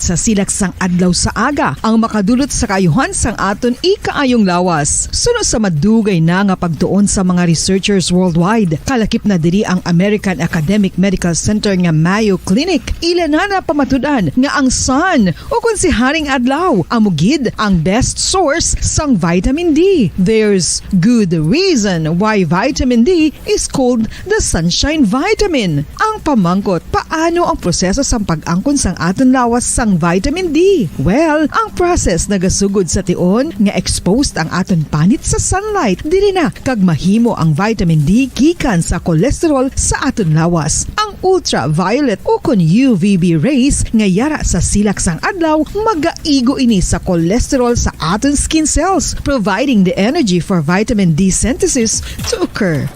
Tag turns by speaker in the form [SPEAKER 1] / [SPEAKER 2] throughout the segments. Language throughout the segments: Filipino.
[SPEAKER 1] sa silak sang adlaw sa aga ang makadulot sa kaayuhan sang aton ikaayong lawas. Suno sa madugay na nga pagtuon sa mga researchers worldwide, kalakip na diri ang American Academic Medical Center nga Mayo Clinic. Ila na pamatudan nga ang sun o kung si Haring Adlaw amugid ang best source sang vitamin D. There's good reason why vitamin D is called the sunshine vitamin. Ang pamangkot, paano ang proseso sang pag-angkon sang aton lawas sang vitamin D? Well, ang process nagasugod sa tion nga exposed ang aton panit sa sunlight. Dili na kag mahimo ang vitamin D gikan sa cholesterol sa aton lawas. Ang ultraviolet o kun UVB rays nga yara sa silak sang adlaw magaigo ini sa cholesterol sa aton skin cells, providing the energy for vitamin D synthesis to occur.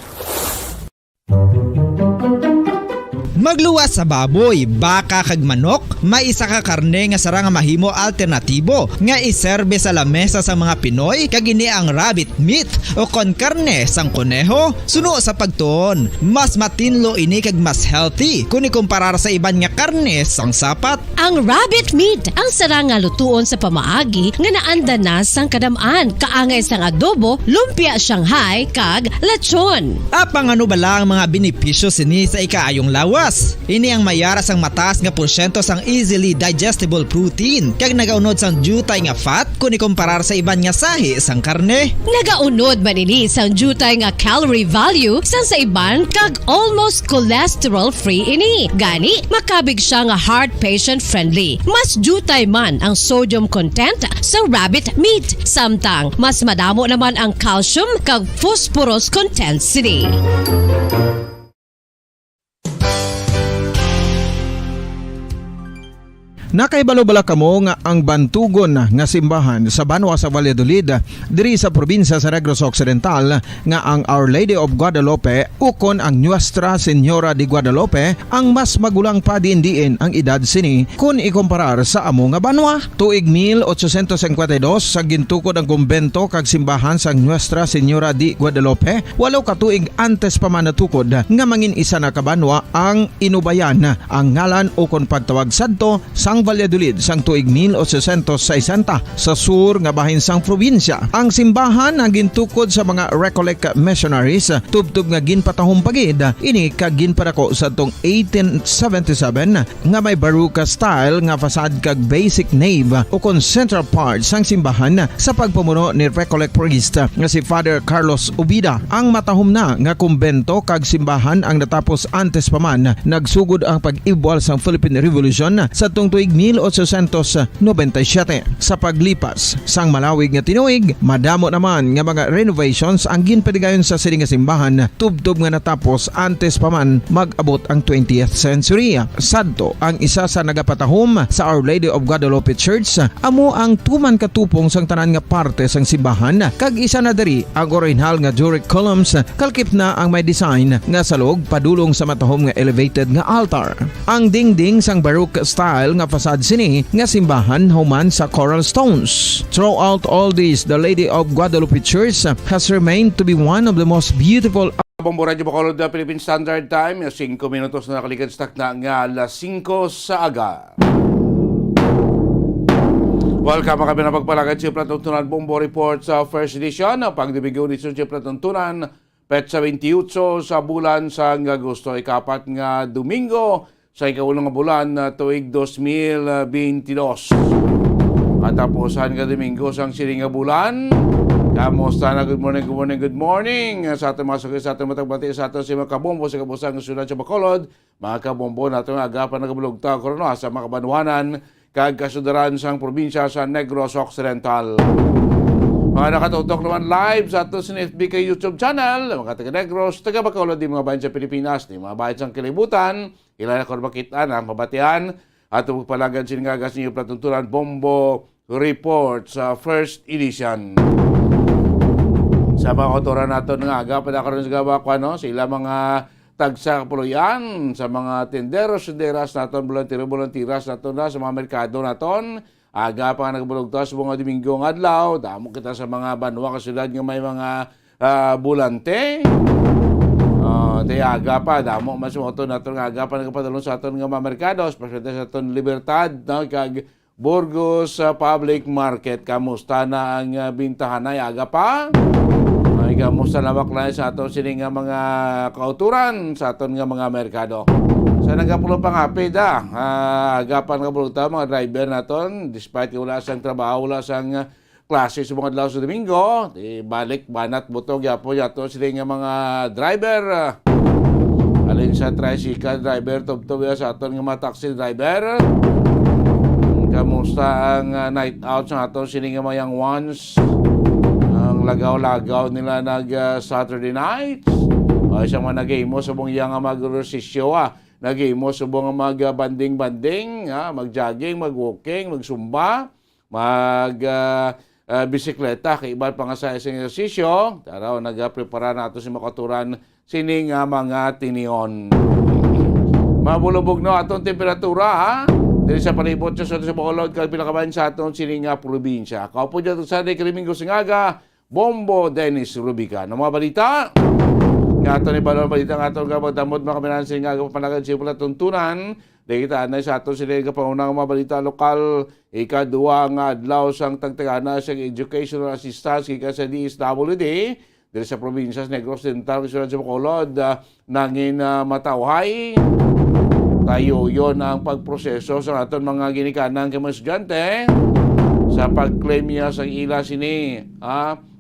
[SPEAKER 2] Magluwas sa baboy, baka kag manok, may isa ka karne nga sarang mahimo alternatibo nga iserbe sa lamesa sa mga Pinoy kag ini ang rabbit meat o kon karne sang kuneho. Suno sa pagtuon, mas matinlo ini kag mas healthy kung ikumparar sa iban nga karne sang sapat.
[SPEAKER 3] Ang rabbit meat ang sarang nga lutuon sa pamaagi nga naanda na sang kadamaan, kaangay sang adobo, lumpia Shanghai kag lechon.
[SPEAKER 2] Apang ano bala ang mga benepisyo sini sa ikaayong lawas? Ini ang mayara sang mataas nga porsyento sang easily digestible protein kag nagaunod sang jutay nga fat kung ikumparar sa iban nga sahi sang karne.
[SPEAKER 3] Nagaunod man ini sang jutay nga calorie value sang sa iban kag almost cholesterol free ini. Gani makabig siya nga heart patient friendly. Mas jutay man ang sodium content sa rabbit meat, samtang mas madamo naman ang calcium kag phosphorus content sini.
[SPEAKER 4] Nakaibalo-bala kamo nga ang bantugon nga simbahan sa Banwa sa Valladolid diri sa probinsya sa Negros Occidental nga ang Our Lady of Guadalupe ukon ang Nuestra Señora de Guadalupe ang mas magulang pa diin ang edad sini kung ikumparar sa amo nga banwa. Tuig 1852 sa gintukod ang kumbento kag simbahan sa Nuestra Señora de Guadalupe, walo ka tuig antes pa man natukod nga mangin isa na kabanwa ang inubayan ang ngalan ukon pagtawag sadto sang Valladolid sang tuig 1860 sa sur nga bahin sang probinsya. Ang simbahan ang gintukod sa mga Recollect missionaries tubtub nga ginpatahong pagid ini kag ginpadako sa tong 1877 nga may baroque style nga fasad kag basic nave o kon central part sang simbahan sa pagpamuno ni Recollect priest nga si Father Carlos Ubida. Ang matahom na nga kumbento kag simbahan ang natapos antes pa man nagsugod ang pag-ibwal sang Philippine Revolution sa tong tuig 1897. Sa paglipas sang malawig nga tinuig, madamo naman nga mga renovations ang ginpadigayon sa sining nga simbahan tubtob nga natapos antes pa man mag-abot ang 20th century. Sadto ang isa sa nagapatahom sa Our Lady of Guadalupe Church, amo ang tuman katupong sang tanan nga parte sang simbahan kag isa na diri ang original nga Doric columns kalkip na ang may design nga salog padulong sa matahom nga elevated nga altar. Ang dingding sang baroque style nga fasad sini nga simbahan human sa coral stones. Throughout all this, the Lady of Guadalupe Church has remained to be one of the most beautiful.
[SPEAKER 5] Bombo Radyo Bacolod na Philippine Standard Time, 5 minutos na nakalikan stak na nga alas 5 sa aga. Welcome kami na pagpalagad si Platuntunan Bombo Report sa first edition. Pagdibigyo ni si Platuntunan, petsa 28 sa bulan sa Agosto, ikapat nga Domingo sa ikawalong nga bulan na tuig 2022. Katapusan nga Domingo sang siring nga bulan. Kamusta na? Good morning, good morning, good morning. Sa ating mga sakit, sa ating matagbati, sa ating si mga kabombo sa kabusang sunod sa Bacolod. Mga kabombo na itong agapan na kabulugta korona sa mga kabanwanan kag kasudaran sang probinsya sa Negros Occidental. Mga nakatutok naman live sa ato sa FBK YouTube channel, mga taga Negros, taga Bacolod, di mga bayan sa Pilipinas, di mga bayan sa kilibutan, ilan ako makitaan ang mabatian, at pagpalagan siningagas niyo Platuntunan Bombo Report sa first edition. Sa mga otoran nato nga aga, padakaroon sa gawa ko, sila mga tagsa kapuluyan, sa mga tenderos naton, volunteeras naton na, sa mga merkado naton, aga pa nga nagbulog to sa mga Domingo ng adlaw, damo kita sa mga banwa kasulad nga may mga bulante, Pati aga pa, damo mas mo ito natin nga aga pa nagpadalong sa aton nga mga merkado, especially sa aton Libertad, no? Kag Burgos Public Market. Kamusta na ang bintahan ay aga pa? Ay kamusta na bakla sa aton sining nga mga kauturan sa aton nga mga merkado. Sa nagapulong pangapid aga pa nagapulong ta mga driver naton, despite wala sang trabaho, wala sang klase sa mga adlaw sa Domingo, balik banat butog yapo yato sila nga mga driver. Alin sa tricycle driver, tubtob sa aton nga mga taxi driver. Kamusta ang night out sa aton sila nga mga young ones? Ang lagaw-lagaw nila nag Saturday nights. O isang mga nag-imo sa buong yang mag-resisyo nag-imo sa buong mag-banding-banding, mag-jogging, mag-walking, mag-sumba, bisikleta kay iba pa nga sa isang ehersisyo. Taraw nagaprepara nato si makaturan sining mga tinion. Mabulubog no atong temperatura diri sa palibot sa Bacolod kag pinakabayan sa atong sining probinsya. Kaupo dito sa Domingo Singaga, Bombo Dennis Rubica. No mga balita nga ato ni balon balita nga ato gabagdamot mga kaminan Singaga panagan sipula tuntunan. Dikita na sa ato sila nga pangunang mga balita lokal, ikaduwa nga adlaw sang tagtagana sa educational assistance kika sa DSWD diri sa probinsya sa Negros Occidental sa Bacolod nangin matawhay. Tayo yon ang pagproseso sa aton mga ginikanan kay mga estudyante sa pag-claim niya sa ila sini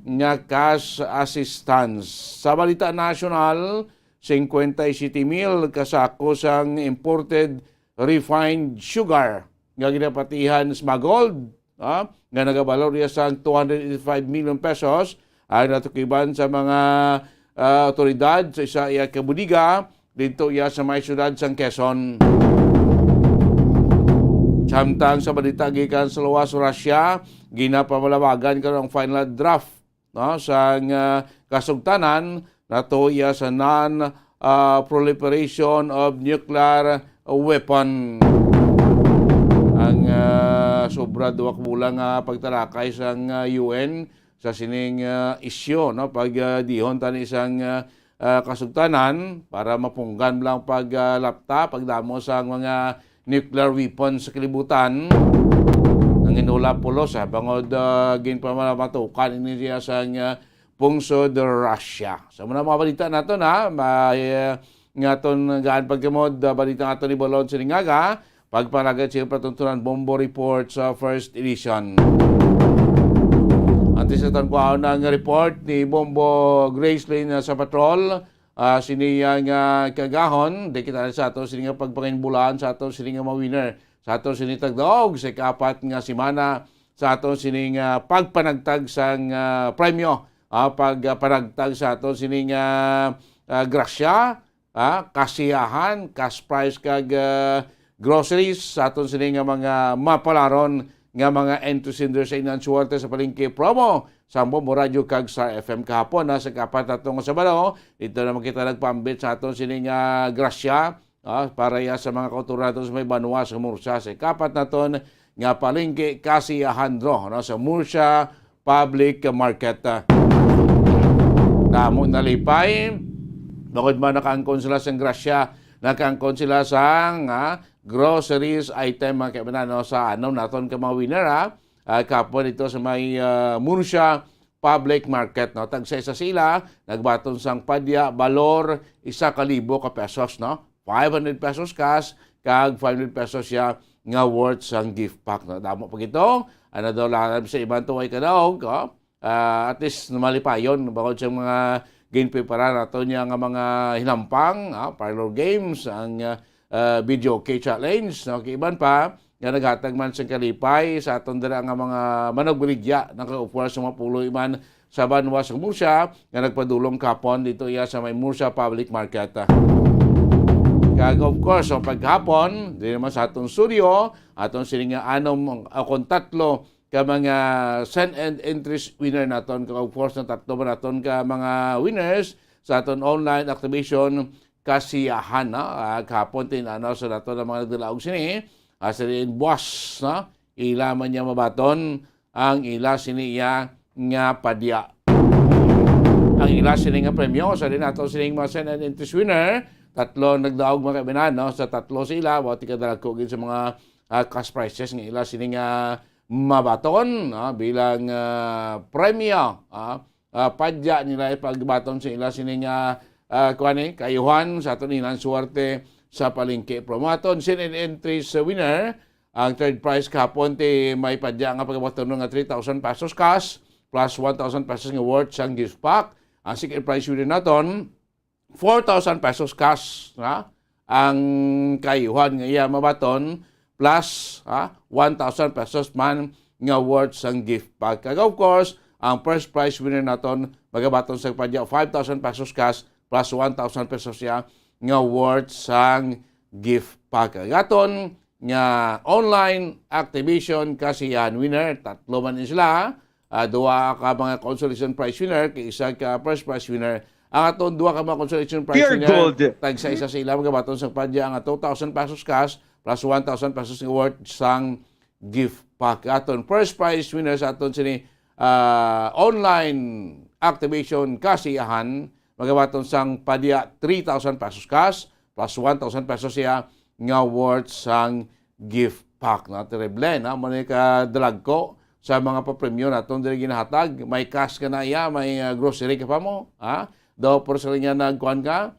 [SPEAKER 5] nga cash assistance. Sa balita national, 57,000 kasako sang imported refined sugar nga ginapatihan smuggled nga nagabalor niya sa 285 million pesos ay natukiban sa mga otoridad sa isa iya kabudiga dito iya sa may syudad sang Quezon. Samtang sa balita gikan sa luwas Russia, ginapamalawagan karon ang final draft sa kasugtanan nato iya sa non-proliferation of nuclear weapon. Ang sobra duwak bulang pagtalakay sang UN sa sining isyo pag dihon tan isang kasugtanan para mapunggan lang paglapta pagdamo sang mga nuclear weapons sa kalibutan. Ang inula pulos bangod ginpamatukan ini siya sang pungsod Russia. Sa mga balita naton ngaton gaan pagkamod balita naton ni Balon Siningaga pagpanagat siya patuntunan Bombo Report sa first edition. Antes sa tanong ng report ni Bombo Gracelyn sa patrol, siniyang kagahon, di kita sa ato sininga pagpanginbulaan sa ato sininga mawinner, sa ato sinitag daog sa kapat nga simana, sa ato sininga pagpanagtag sang premyo, pagpanagtag sa ato sininga grasya, kasiyahan, cash price kag groceries sa aton sininga mga mapalaron nga mga entusinders sa inan suwerte sa palengke promo sa Bombo Radio kag sa FM kahapon sa kapat atong Sabado. Dito naman kita nagpambit sa aton sininga grasya para ya sa mga kauturan sa may banwa sa Murcia sa kapat naton nga palengke kasiyahandro sa Murcia Public Market. Damo nalipay bakod man nakaangkon sila sa grasya, nakaangkon sila sa groceries item mga kaibanan sa naton ka mga winner kapon ito sa may Murcia Public Market tag sa isa sila nagbaton sang padya balor 1,000 ka pesos 500 pesos cash kag 500 pesos siya nga worth sang gift pack damo pag ito daw lang sa ibang tuway kadaog at least malipayon bangod sa mga ginprepara nato niya nga mga hinampang parlor games ang video key challenge iban pa nga naghatag man sa kalipay sa aton dira nga mga managbuligya naka-offer sa mga puloy man sa banwa sa Murcia nga nagpadulong kapon dito iya sa may Murcia Public Market. Kag of course paghapon di naman sa aton studio aton sininga anom akong tatlo ka mga send and entries winner naton of course na tatlo ba naton ka mga winners sa aton online activation kasiyahan kahapon tinanaw sa nato ng mga nagdalaog sini sa rin boss ila man niya mabaton ang ila sini iya nga padya. Ang ang ila sining nga premyo sa din ato sining mga send and interest winner. Tatlo nagdaog mga kaibigan, no? Sa tatlo sila, wati kadalag ko sa mga cash prizes ng ila sining mabaton bilang premyo. Padya nila pagbaton sa ila sining kayuhan sa aton inan suwerte sa palengke promoton. Send and entries winner. Ang third prize kahapon may padya nga pagbaton nga 3,000 pesos cash plus 1,000 pesos nga worth sang gift pack. Ang second prize winner naton 4,000 pesos cash ang kayuhan nga iya mabaton plus 1,000 pesos man nga worth sang gift pack. Kag of course, ang first prize winner naton magabaton sa padya 5,000 pesos cash plus 1,000 pesos siya nga worth sang gift pack. Gaton nga online activation kasiyahan winner, tatlo man sila. Duwa ka mga consolation prize winner, kay isa ka first prize winner. Ang aton duwa ka mga consolation prize
[SPEAKER 6] Pure
[SPEAKER 5] winner,
[SPEAKER 6] gold.
[SPEAKER 5] tagsa isa sa ila magabaton sa padya ang 2,000 pesos cash plus 1,000 pesos nga worth sang gift pack. Aton first prize winner sa aton sini online activation kasiyahan magabaton sang padya 3,000 pesos cash plus 1,000 pesos siya nga worth sang gift pack. Terrible na man ka dalag ko sa mga papremyo naton diri ginahatag. May cash ka na iya, may grocery ka pa mo, daw por sa linya nagkuan ka,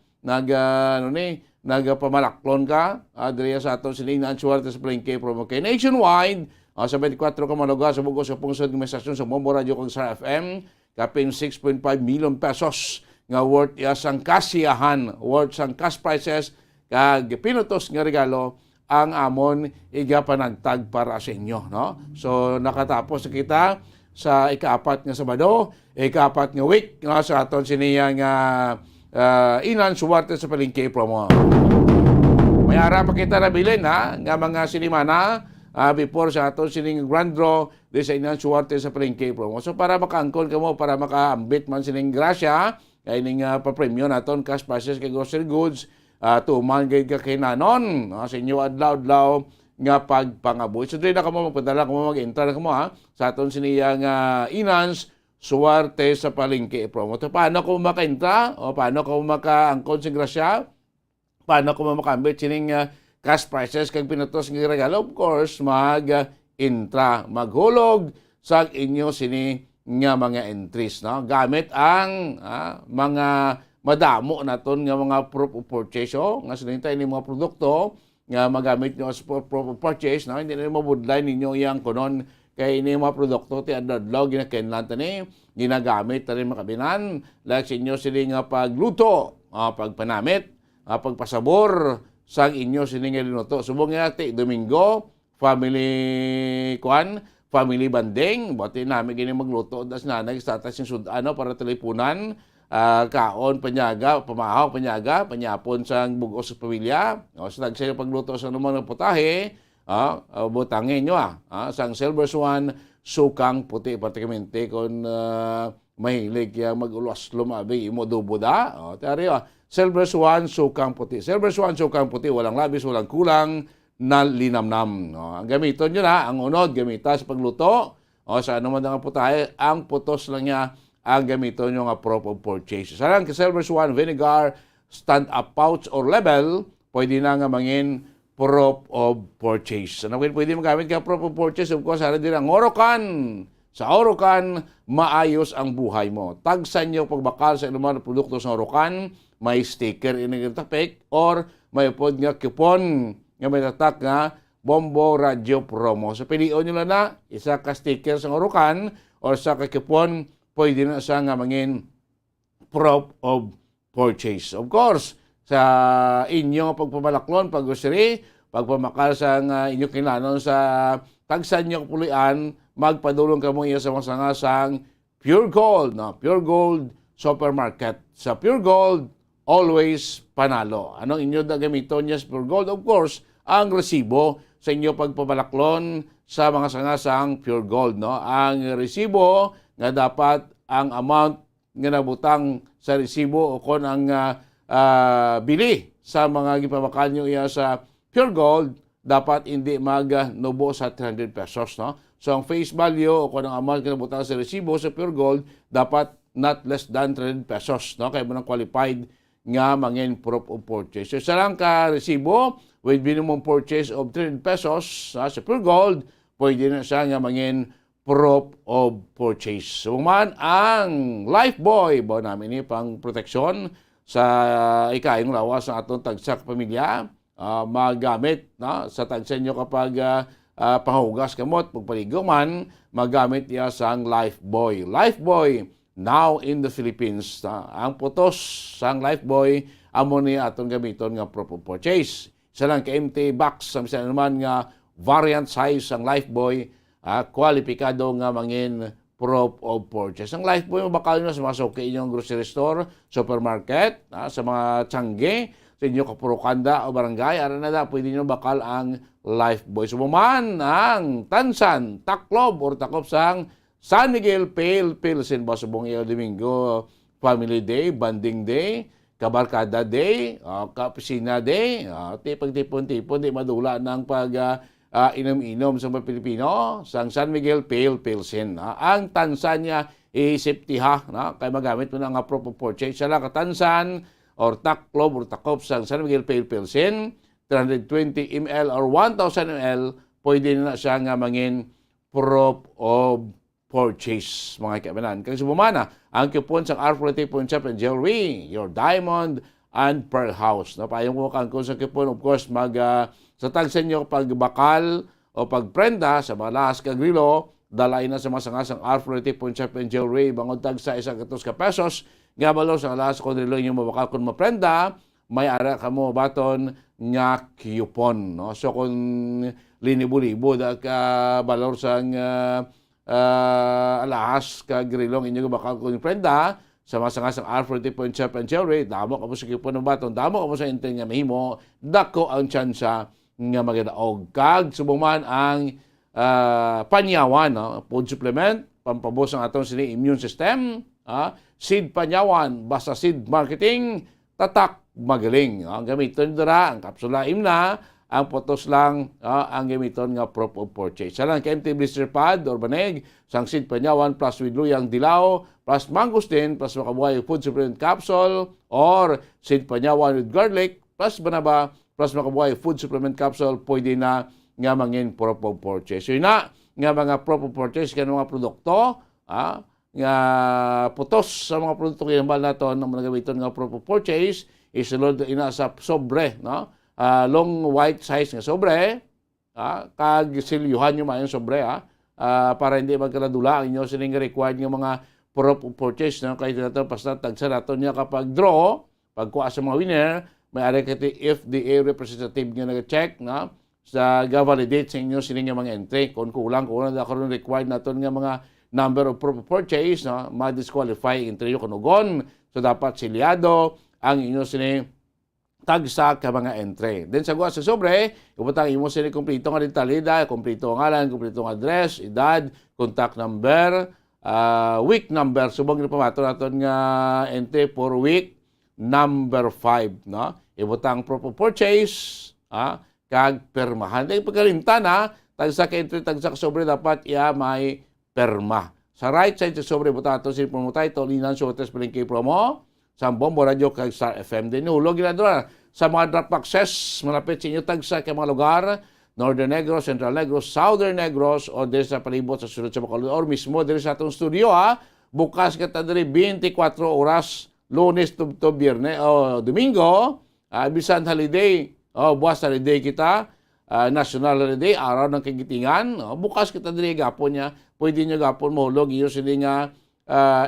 [SPEAKER 5] nagpamalaklon ka, diri sa aton sining naan-suwerte sa palengke promo kay nationwide. Sa 24 ka malugar sa Bugos sa pungsod ng mesasyon sa Bombo Radio kag Star FM, kapin 6.5 million pesos nga worth sang kasiyahan, worth sang cash prizes kag pinutos nga regalo ang amon igapanagtag para sa inyo, no? So nakatapos kita sa ika-4 nga Sabado, ika-4 nga week sa aton siniyang inan suwerte sa palengke promo. May ara pa kita nabilin nga mga sinimana before sa aton sining grand draw di sa inan suwerte sa palengke promo. So para makaangkon kamo, para makaambit man sining grasya kay ning papremyo naton cash prizes kay grocery goods. Tuman gayud ka kinanon sa inyo adlaw-adlaw nga pagpangabuhi. So dili na kamo magpadala, kamo mag-enter na kamo sa aton siniyang inans suwerte sa palengke promo. So, paano ko maka-entra o paano ko maka-angkon sa grasya? Paano ko makambit sining cash prizes kag pinutos nga regalo? Of course, mag-entra, maghulog sa inyo sini nga mga entries, no? Gamit ang mga madamo naton nga mga proof of purchase nga sinintay ni mga produkto nga magamit nyo as proof of purchase, no? Hindi na mabudlay ninyo yang kunon kay ini mga produkto ti adlaw ginakenlan tani ginagamit tani makabinan like sa inyo sini nga pagluto, pagpanamit, pagpasabor sa inyo sini nga linuto. Subong nga ti Domingo family banding, bati namin gini magluto das nanay status yung sudano para teleponan. Kaon, panyaga, pamahaw, panyaga, panyapon sa bugos sa pamilya. So, nagsayo pagluto sa naman ng putahe, butangin nyo sang silver swan, sukang puti, pratikamente kung mahilig kaya mag-ulas lumabi, imo dubuda. Silver swan, sukang puti. Silver swan, sukang puti, walang labis, walang kulang, na linamnam. Ang gamiton nyo ang unod, gamita sa pagluto, sa naman ng putahe, ang putos lang niya ang gamiton nyo nga proof of purchase. Sarang Silver Swan Vinegar, stand-up pouch or label, pwede na nga mangin proof of purchase. Ano pwede magamit ka proof of purchase? Of course, din ang Orocan. Sa Orocan, maayos ang buhay mo. Tagsan nyo pagbakal sa iluman produkto sa Orocan, may sticker inigitapik or may pod nga coupon nga may tatak nga Bombo Radio Promo. So, piliin nyo na isa ka sticker sa Orocan or sa ka coupon, pwede na siya nga mangin proof of purchase. Of course, sa inyong pagpamalaklon, pag-grocery, pagpamakal sa inyong kinanon sa tagsan nyo pulian, magpadulong ka mo iya sa masangasang Pure Gold. No? Pure Gold Supermarket. Sa Pure Gold, always panalo. Anong inyo na gamiton niya sa Pure Gold? Of course, ang resibo sa inyo pagpamalaklon sa mga sangasang Pure Gold. No? Ang resibo nga dapat ang amount nga nabutang sa resibo o kon ang bili sa mga gipamakal nyo iya sa Pure Gold, dapat hindi magnubo sa 300 pesos. No? So ang face value o kon ang amount nga nabutang sa resibo sa Pure Gold, dapat not less than 300 pesos. No? Kaya mo nang qualified nga mangin proof of purchase. So, isa lang ka resibo with minimum purchase of 300 pesos sa pure gold, pwede na siya nga mangin proof of purchase. So, man ang Lifebuoy, ba namin ni pang proteksyon sa ikayong lawas ng atong tagsak pamilya, magamit sa tagsa nyo kapag pahugas kamot, pagpaligo man, magamit niya sang Lifebuoy. Lifebuoy, now in the Philippines. Ang putos sang Lifebuoy, amo niya atong gamiton nga proof of purchase. Isa lang ka-empty box, sa misa naman nga variant size ang Lifebuoy, kwalipikado nga mangin proof of purchase. Ang Lifebuoy, mabakal nyo sa mga suki inyong grocery store, supermarket, sa mga tiyangge, sa inyo kapurukanda o barangay, ara na pwede nyo bakal ang Lifebuoy. Sumuman ang Tansan, Taklob, or takop sang San Miguel Pale Pilsen, Basubong Iyo Domingo, Family Day, Banding Day, Kabarkada Day, Kapisina Day, pagtipon-tipon, di madula ng inom-inom sa mga Pilipino, sang San Miguel Pale Pilsen. Ang Tanzania isiptiha, kaya magamit mo na nga proof of purchase. Siya lang katansan, or Taklob, or takop sang San Miguel Pale Pilsen, 320 ml or 1,000 ml, pwede na siya nga mangin proof of purchase, mga kaibigan. Kaya sumumana, ang coupon sa R40 Pawn Shop and Jewelry, your diamond and pearl house. Napayong mo kang sa coupon, of course, sa tagsa nyo pagbakal o pagprenda sa mga lahas kagrilo, dalay na sa masangasang R40 Pawn Shop and Jewelry, bangod tagsa 100 pesos, nga balo sa lahas kagrilo nyo mabakal kung maprenda, may ara ka mo baton nga coupon. No? So kung linibo-libo ka balor sang alahas kagrilong inyo bakal kung prenda sa masangasang R40 Pawn Shop and Jewelry, damo ka mo sa coupon ng baton, damo ka mo sa inteng nga mahimo, dako ang tsansa nga magadaog. Kag subuman ang panyawan, food supplement, pampabos ang atong sini immune system, seed panyawan, basta seed marketing, tatak magaling. Ang gamiton dira, ang kapsula imna, ang potos lang ang gamiton nga proof of purchase. Sa lang ka-empty blister pad or baneg, sang seed panyawan plus with luyang dilaw, plus mangosteen, plus makabuhay food supplement capsule, or seed panyawan with garlic, plus banaba, plus makabuhay food supplement capsule, pwede na nga mangin proof of purchase. So yun na, nga mga proof of purchase, kaya mga produkto, nga putos sa mga produkto kinambal nato ng mga gamiton nga proof of purchase, isulod ina sa sobre, no? Long white size nga sobre, kag silyuhan nyo maayong sobre, para hindi magkaladula ang inyo sining required nga mga proof of purchase. No? Kahit nato, basta tagsa nato niya kapag draw, pagkuha sa mga winner, may ari kati FDA representative nga nag-check, no? Sa ga-validate sa inyo sining nga mga entry. Kung kulang na karon required naton nga mga number of proof of purchase, no? Ma-disqualify entry yung kanugon. So dapat silyado ang inyo sining tagsa ka mga entry. Then sa guwa sa sobre, ibutang imo sila kumplito nga detalida, kumplito ang ngalan, kumplito ang address, edad, contact number, week number. Subang na pamato natin nga entry for week number 5. No? Ibutang proof of purchase, kag permahan. Then pagkalimtan, tagsa ka entry, tagsa ka sobre, dapat iya may perma. Sa right side sa sobre, ibutang natin sila promo title, Inan Shortest Palengke Promo, sa Bombo Radio kag Star FM. Din hulog ginadura sa mga drop access malapit sa inyo tagsa kay mga lugar, Northern Negros, Central Negros, Southern Negros, o diri sa palibot sa sulod sa Bacolod, or mismo diri sa atong studio, bukas kita diri 24 oras, Lunes to Biyernes o Domingo, bisan holiday, buwas holiday kita, national holiday, araw ng kagitingan, bukas kita diri gapon niya, pwede niyo gapon mahulog iyo sini nga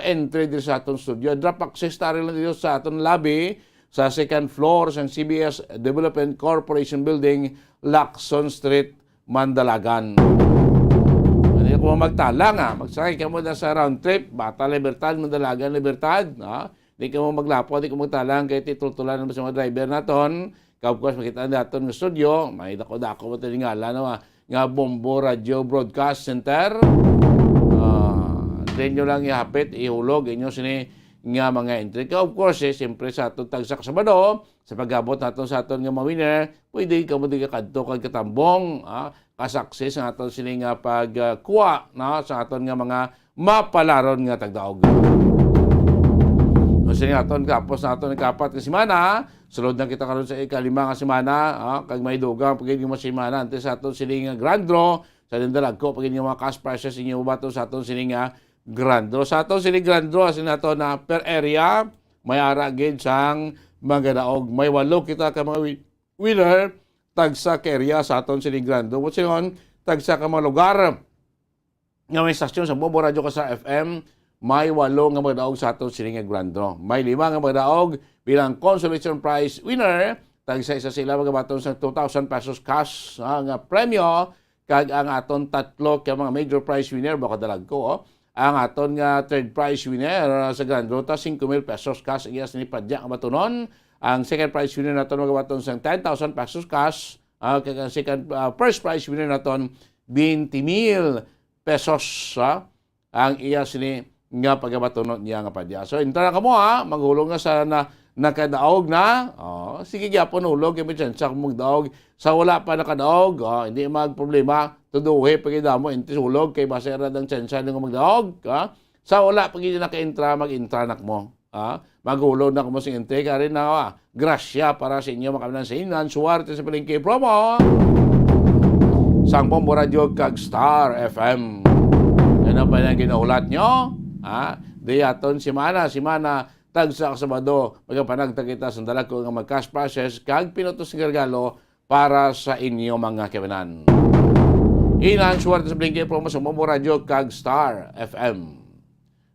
[SPEAKER 5] entry dito sa atong studio. Drop access tari lang dito sa atong lobby sa second floor sa CBS Development Corporation Building, Lacson Street, Mandalagan. Hindi ko magtalang, magsakay ka mo na sa round trip, Bata Libertad, Mandalagan Libertad. Hindi ka mo maglapo, hindi ka magtalang, kaya titultulan naman sa mga driver naton. Kapag makita natin ng studio, may dako-dako mo tiningala na nga Bombo Radio Broadcast Center. Then nyo lang ihapit, ihulog, inyo sini nga mga entry. Of course, siyempre sa atong tagsak sa Sabado, sa pag-abot natin sa atong nga mga winner, pwede ka mo di ka kadto kag katambong, kasakses sa atong sini nga pagkuha sa atong nga mga mapalaron nga tagdaog. sini aton tapos na aton ikapat ka semana. Sulod na kita karon sa ikalima nga semana, kag may dugang pagin mo semana antes sa aton sining grand draw sa dindalag ko pagin mga cash prizes inyo bato sa aton sining grand draw. Sa aton sining grand draw sin aton na per area may ara gid sang mga daog. May 8 kita ka mga winner tagsa ka area sa aton sining grand draw. What sinon tagsa ka mga lugar nga may stasyon sa Bombo Radio ka sa FM. May 8 nga magdaog sa aton sining grand draw. May 5 nga magdaog bilang consolation prize winner. Tagsa isa sila magabaton sa 2,000 pesos cash nga premyo. Kag ang aton 3 ka mga major prize winner baka dalag ko. Ang aton nga third prize winner sa grand draw ta 5,000 pesos cash. Iyas ni Padya nga batunon. Ang second prize winner naton magabaton sa 10,000 pesos cash. Kag ang first prize winner naton 20,000 pesos. Ang iyas ni nga pagabatunod niya nga padya. So, intara ka mo maghulog nga sa nakadaog na. Sige gyapon hulog kay chance sa magdaog. Sa wala pa nakadaog, hindi magproblema. Tuduhe pagidamo intis hulog kay base ra dang chance nga magdaog. Sa wala pag hindi naka-intra, mag-intra nak mo. Maghulog na ko mo sa intake rin na grasya para sa inyo makaminan sa inan. Suwarte sa palengke promo. Sang Bombo Radio kag Star FM. Yan ang pa na ginahulat nyo. Dayaton simana tagsa sa Sabado magapanagta kita sa dalag ko nga mag-cash process kag pinutos nga regalo para sa inyo mga kabanan. Inan suwerte sa Blinky promo sa Bombo Radio kag Star FM.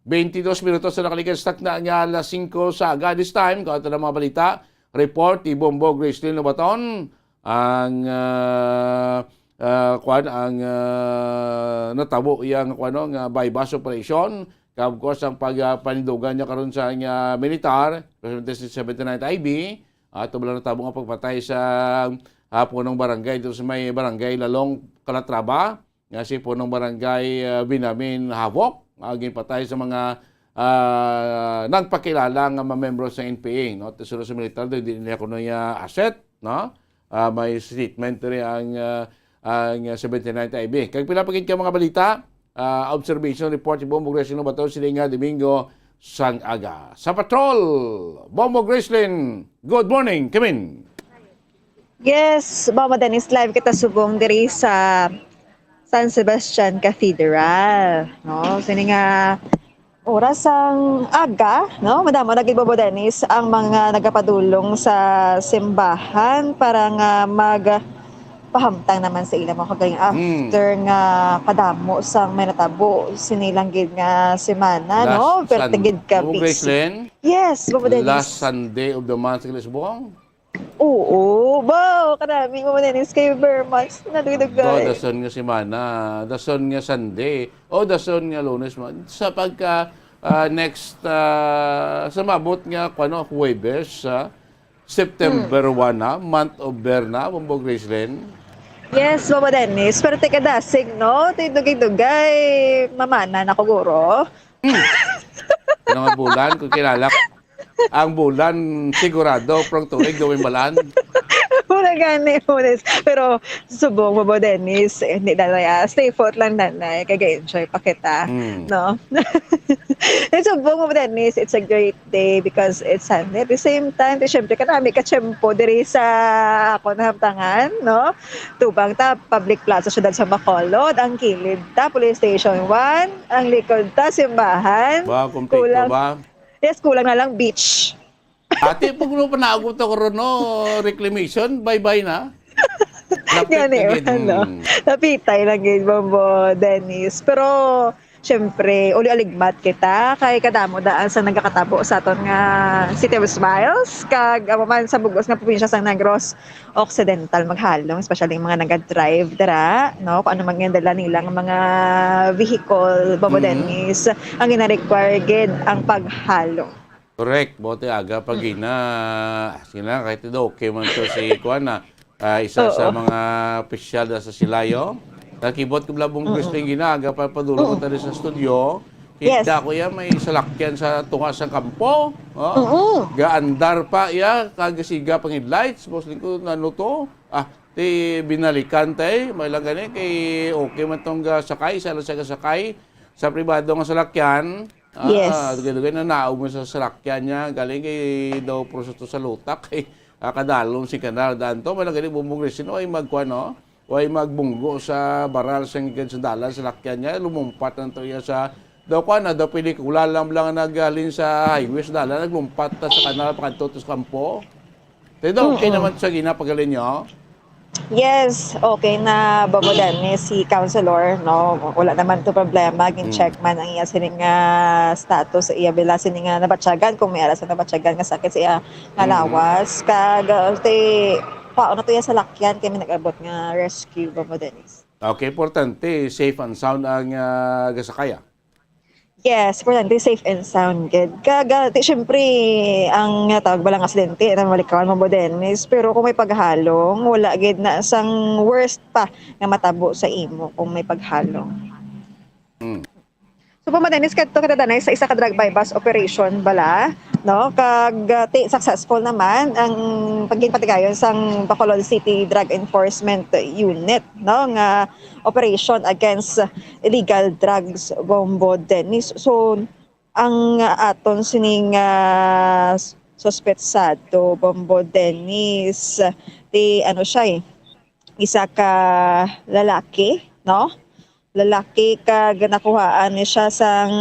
[SPEAKER 5] 22 minutos na nakalikan stock na nga alas 5 sa aga this time. Kung ito na mga balita, report ni Bombo Gracelyn Lobaton ang natabo yang nga bypass operation. Of course, ang pagpanindugan niya karon sa militar, Presidente 79 IB, ito bala natabo nga pagpatay sa punong barangay dito sa may barangay Lalong Calatrava, nga si punong barangay Binamin Havok, ginpatay sa mga nagpakilala nga mga membro sa NPA, no? Tesoro sa militar, hindi niya kuno niya asset, no? May statement rin ang 79 IB. Kag pinapakita ka mga balita, observation report si Bombo Gracelyn Lobaton sininga Domingo sang aga. Sa patrol, Bombo Gracelyn, good morning, come in.
[SPEAKER 6] Yes, Mama Dennis, live kita subong diri sa San Sebastian Cathedral. No, sininga oras ang aga, no? Madamo na gid Mama Dennis ang mga nagapadulong sa simbahan para nga pahamtang naman sa ilang mga kagaling after nga kadamo sang may natabo sinilang gid nga semana, no? Pero tigid ka
[SPEAKER 5] Gracelyn?
[SPEAKER 6] Yes, Mama Dennis.
[SPEAKER 5] Last Sunday of the month sa Lisbon?
[SPEAKER 6] Oo, wow, karami Mama Dennis kay Vermont na dugay.
[SPEAKER 5] Dason nga semana, dason nga Sunday, dason nga Lunes man. Sa pagka next sa mabot nga Huwebes, September 1 na, month of Berna, Bombo Gracelyn.
[SPEAKER 6] Yes, Mama Dennis. Pero teka dasig, no? Dugay-dugay. Mamana na ko, guro.
[SPEAKER 5] Ano nga bulan? Kung kilala ko. Ang bulan, sigurado, prong tuig, gawin balan.
[SPEAKER 6] Wala gani, pero subong Mama Dennis, hindi na stay put lang nanay, kag-enjoy pa kita, no? And subong Mama Dennis, it's a great day because it's Sunday. At the same time, siyempre karami ka-tiyempo diri sa ako na hamtangan, no? Tubang ta, public plaza syudad sa Bacolod, ang kilid ta, police station 1, ang likod ta, simbahan.
[SPEAKER 5] Ba, kumpleto ba?
[SPEAKER 6] Yes, kulang na lang beach.
[SPEAKER 5] Ate, pag mo pa naagot ako ron, reclamation, bye-bye na.
[SPEAKER 6] Gani, napitay lang yun, Bombo Dennis. Pero, syempre, uli-aligmat kita kay kadamo daan sa nagkakatabo sa aton nga City of Smiles kag man sa bugos nga probinsya sa Negros Occidental maghalong, especially yung mga nag-drive dara, no? Kung ano man dala nilang mga vehicle, Bombo Dennis, ang gina-require gid ang paghalong.
[SPEAKER 5] Correct. Bote aga pag sila kahit ito okay man to si Kuana. Isa sa mga opisyal sa Silayo. Nakibot ko labong Gracelyn ginaga para padulo ko tayo sa studio. Kita ko yan may salakyan sa tungas ng kampo. Gaandar pa ya kagasiga pang headlights. Mostly ko nanuto. Ti binalikan tayo. May lang gani kay okay man tong sakay. Sa sakay sa pribado nga salakyan.
[SPEAKER 6] Yes.
[SPEAKER 5] Dugay na naog mo sa salakyan niya. Galing kay daw proseso sa lutak. Kadalong si Kanal Danto. Malagaling bumungresin. Ay magkuha, no? O ay magbunggo sa baral sa dalan sa lakyan niya. Lumumpat na ito sa daw ko na, daw pelikula lang nagaling sa highway sa dalan. Naglumpat na sa kanal pakanto sa kampo. Tayo okay naman sa ginapagaling niyo?
[SPEAKER 6] Yes, okay na babodan ni si Councilor, no? Wala naman to problema, gin-check man ang iya sining status sa iya bila sining nabatyagan kung may aras na nabatyagan nga sakit sa iya nga lawas. Kag paano to iya sa lakyan kay may nag-abot nga rescue babodanis.
[SPEAKER 5] Okay, importante, safe and sound ang gasakaya.
[SPEAKER 6] Yes, importante safe and sound gid. Kaga syempre ang tawag balang aksidente na malikawan mo Dennis, pero kung may paghalong wala gid na sang worst pa nga matabo sa imo kung may paghalong. So Dennis kadto kadadanay sa isa ka drug bypass operation bala, no? Kag successful naman ang pagginpatigayon sang Bacolod City Drug Enforcement Unit, no? Nga operation against illegal drugs Bombo Dennis. So ang aton sining suspetsado Bombo Dennis di ano siya isa ka lalaki, no? Lalaki kag nakuhaan ni siya sang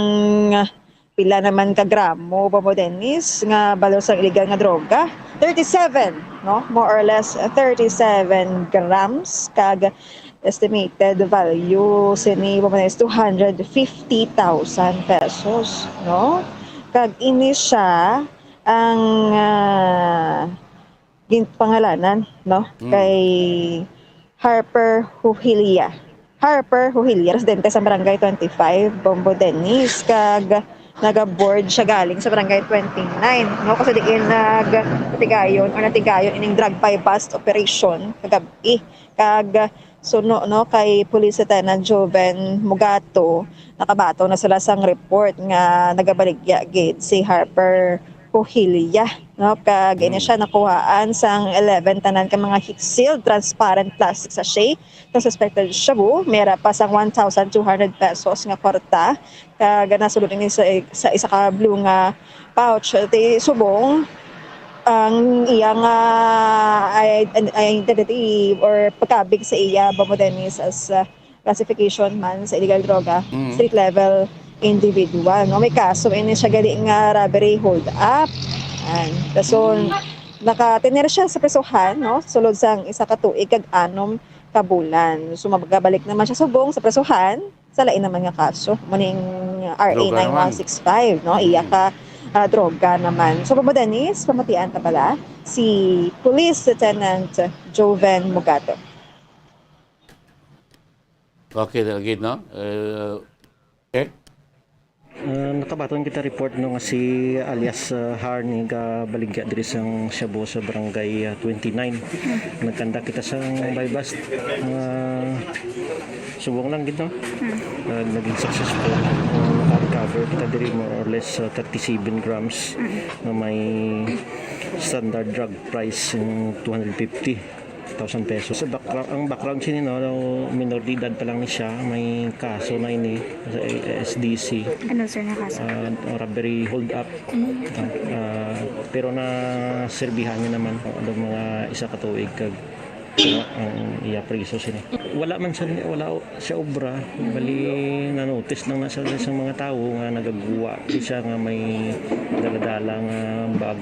[SPEAKER 6] pila naman ka gramo Bombo Dennis nga balo sang illegal nga droga 37, no, more or less 37 grams kag estimated value sini Bombo Dennis 250,000 pesos, no, kag ini siya ang pangalanan, no, kay Harper Huhilia, residente sa Barangay 25, Bombo Dennis, kag naga-board siya galing sa Barangay 29, no? Kasi diin natigayon ining drug bypass operation kagabi, kag suno, no, kay Police Lieutenant Joven Mugato, nakabato na sila sang report nga nagabaligya gid si Harper Huhilia, no, kag ini siya nakuhaan sang 11 tanan ka mga heat-sealed transparent plastic sachet ng suspected shabu, mera pa sang 1,200 pesos nga korta, kag nasulod ini sa isa ka blue nga pouch ti subong ang iyang identity or pagkabig sa iya Bombo Dennis as classification man sa illegal droga, street level individual, no, may kaso ini siya gali nga robbery hold up. So nakatener siya sa presohan, no, sulod sang isa ka tuig kag 6 ka bulan. So magabalik naman siya subong sa presohan sa lain naman nga kaso muning RA 9165, no, iya ka droga naman. So Bombo Dennis, pamatian ka pala si Police Lieutenant Joven Mugato.
[SPEAKER 5] Okay, dalagid, no? Okay.
[SPEAKER 7] Nakabaton kita report no nga si alias Harney ga baligya diri sang Shabu sa barangay 29. Nagkanda kita sang bypass subong lang gid no. Naging successful. Naka-recover kita diri more or less 37 grams na may standard drug price ng 250,000 pesos. Sa ang background siya no, minor de edad pa lang ni siya, may kaso na ini sa SDC.
[SPEAKER 8] Ano sir na kaso?
[SPEAKER 7] Robbery hold up. Pero na serbihan niya naman ang mga isa ka tuig kag ang iya priso siya. Wala siya obra, bali na notice lang na sa mga tao nga nagagawa siya nga may daladala nga bag.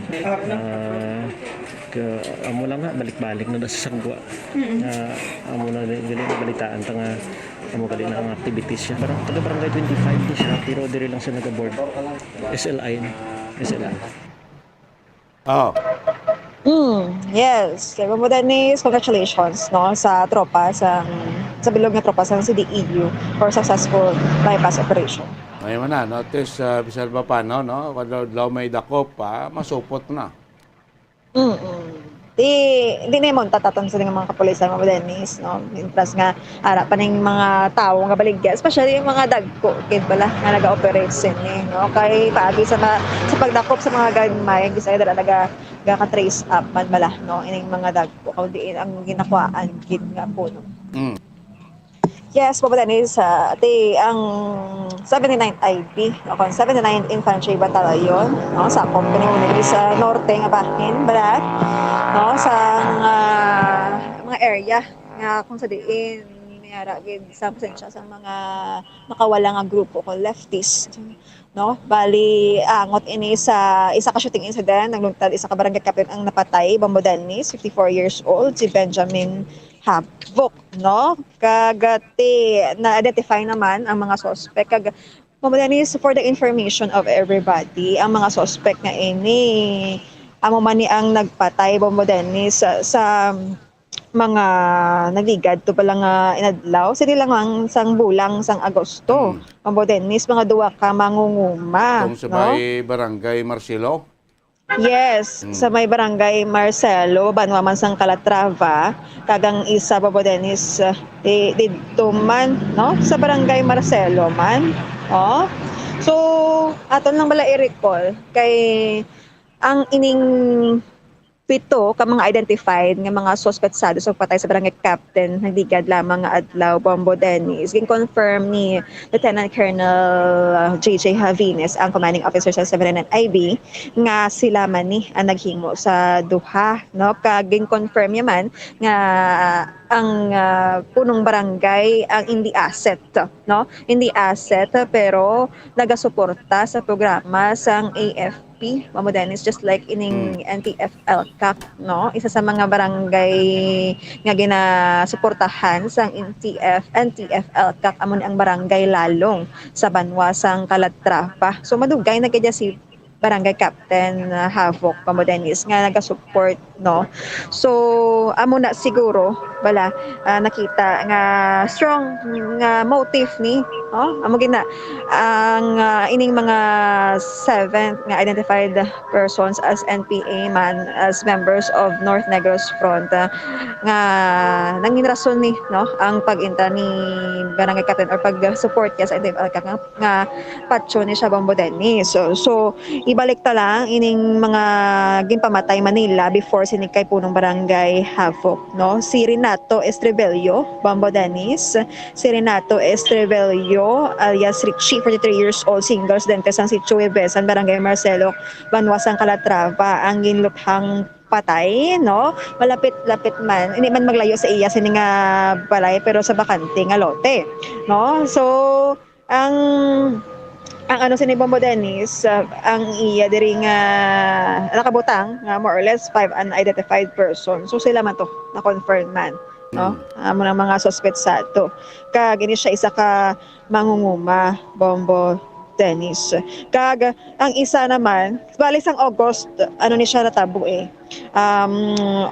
[SPEAKER 7] Amo lang nga balik-balik na sa sagwa. Amo na gali balitaan ta nga amo gali na ang activities siya. Parang taga barangay 25 di siya, pero diri lang sa naga-board. SLI.
[SPEAKER 5] Oh.
[SPEAKER 6] Yes, kay Bombo Dennis, congratulations, no, sa tropa sa bilog nga tropa sa CDEU for successful bypass operation.
[SPEAKER 5] May man na, notice bisan pa paano, no? Kada may dakop pa, masupot na.
[SPEAKER 6] Di na mo tataton sa mga kapulisan Bombo Dennis, no, intras nga ara pa ning mga tao nga baligya, especially yung mga dagko kid bala nga naga-operate sini, no, kay paagi sa pagdakop sa mga gagmay gisay dala ka trace up man bala, no, ining mga dagko kaw diin ang ginakuhaan kid nga puno. Yes, Papa Dennis, ang 79th IP, okay, 79th Infantry Battalion, no, sa company mo nila sa norte nga bahin, balat, no, sa mga area nga kung sa diin, mayara gid sa presensya sa mga makawala nga grupo ko leftist, no, bali angot ini sa isa ka shooting incident, naglungtad isa ka barangay captain ang napatay, Bombo Dennis, 54 years old, si Benjamin Habok, no? Kagati na-identify naman ang mga suspect. Bombo Dennis, for the information of everybody, ang mga suspect nga ini amo man ni ang nagpatay, Bombo Dennis, sa mga nagligad to pala nga inadlaw sila lang ang sang bulang sang Agosto. Bombo Dennis, mga duwa ka mangunguma,
[SPEAKER 5] Kung sa
[SPEAKER 6] no?
[SPEAKER 5] may barangay Marcelo.
[SPEAKER 6] Yes, sa may barangay Marcelo, Banwa man sang Calatrava, kagang isa Bobo Dennis dito man, no? Sa barangay Marcelo man. Oh. So, aton lang bala i-recall kay ang ining pito ka mga identified nga mga suspetsado sa patay sa barangay captain nagdigad lamang nga adlaw, Bombo Dennis. Gin-confirm ni Lieutenant Colonel JJ Havines, ang commanding officer sa 79 IB, nga sila man ni ang naghimo sa duha, no? Gin-confirm yaman nga ang punong barangay ang hindi asset, no? Hindi asset pero nagasuporta sa programa sang AFP, Bombo Dennis, just like ining NTFL CAP, no? Isa sa mga barangay nga ginasuportahan sang NTFL CAP amon ang barangay Lalong sa Banwa sang Calatrava. So madugay na kaya si barangay captain Havok, Bombo Dennis, nga naga-support, no? So amo na siguro bala nakita nga strong nga motive ni, no? Amo gina ang ining mga 7 nga identified persons as NPA man, as members of North Negros Front, nga nangin rason ni, no, ang pag-inta ni barangay captain or pag-support niya sa NTFL nga patso ni siya, Bombo Dennis. So ibalik ta lang ining mga ginpamatay Manila before sinikay punong barangay Havok, no? Si Renato Estrebello, Bombo Dennis, si Renato Estrebello alias Richie, 43 years old, single, residente sang Sitio Besan, barangay Marcelo, Banwa sang Calatrava, ang ginluthang patay, no? Malapit-lapit man, hindi man maglayo sa iya sini nga balay pero sa bakante nga lote, no? So ang ano si Bombo Dennis, ang iya diri nga nakabutang nga more or less 5 unidentified persons. So sila man to na confirm man, no? Amo ng mga suspect sa to. Kag ini siya isa ka mangunguma, Bombo Dennis. Kag ang isa naman, bali sang August, ano ni siya natabo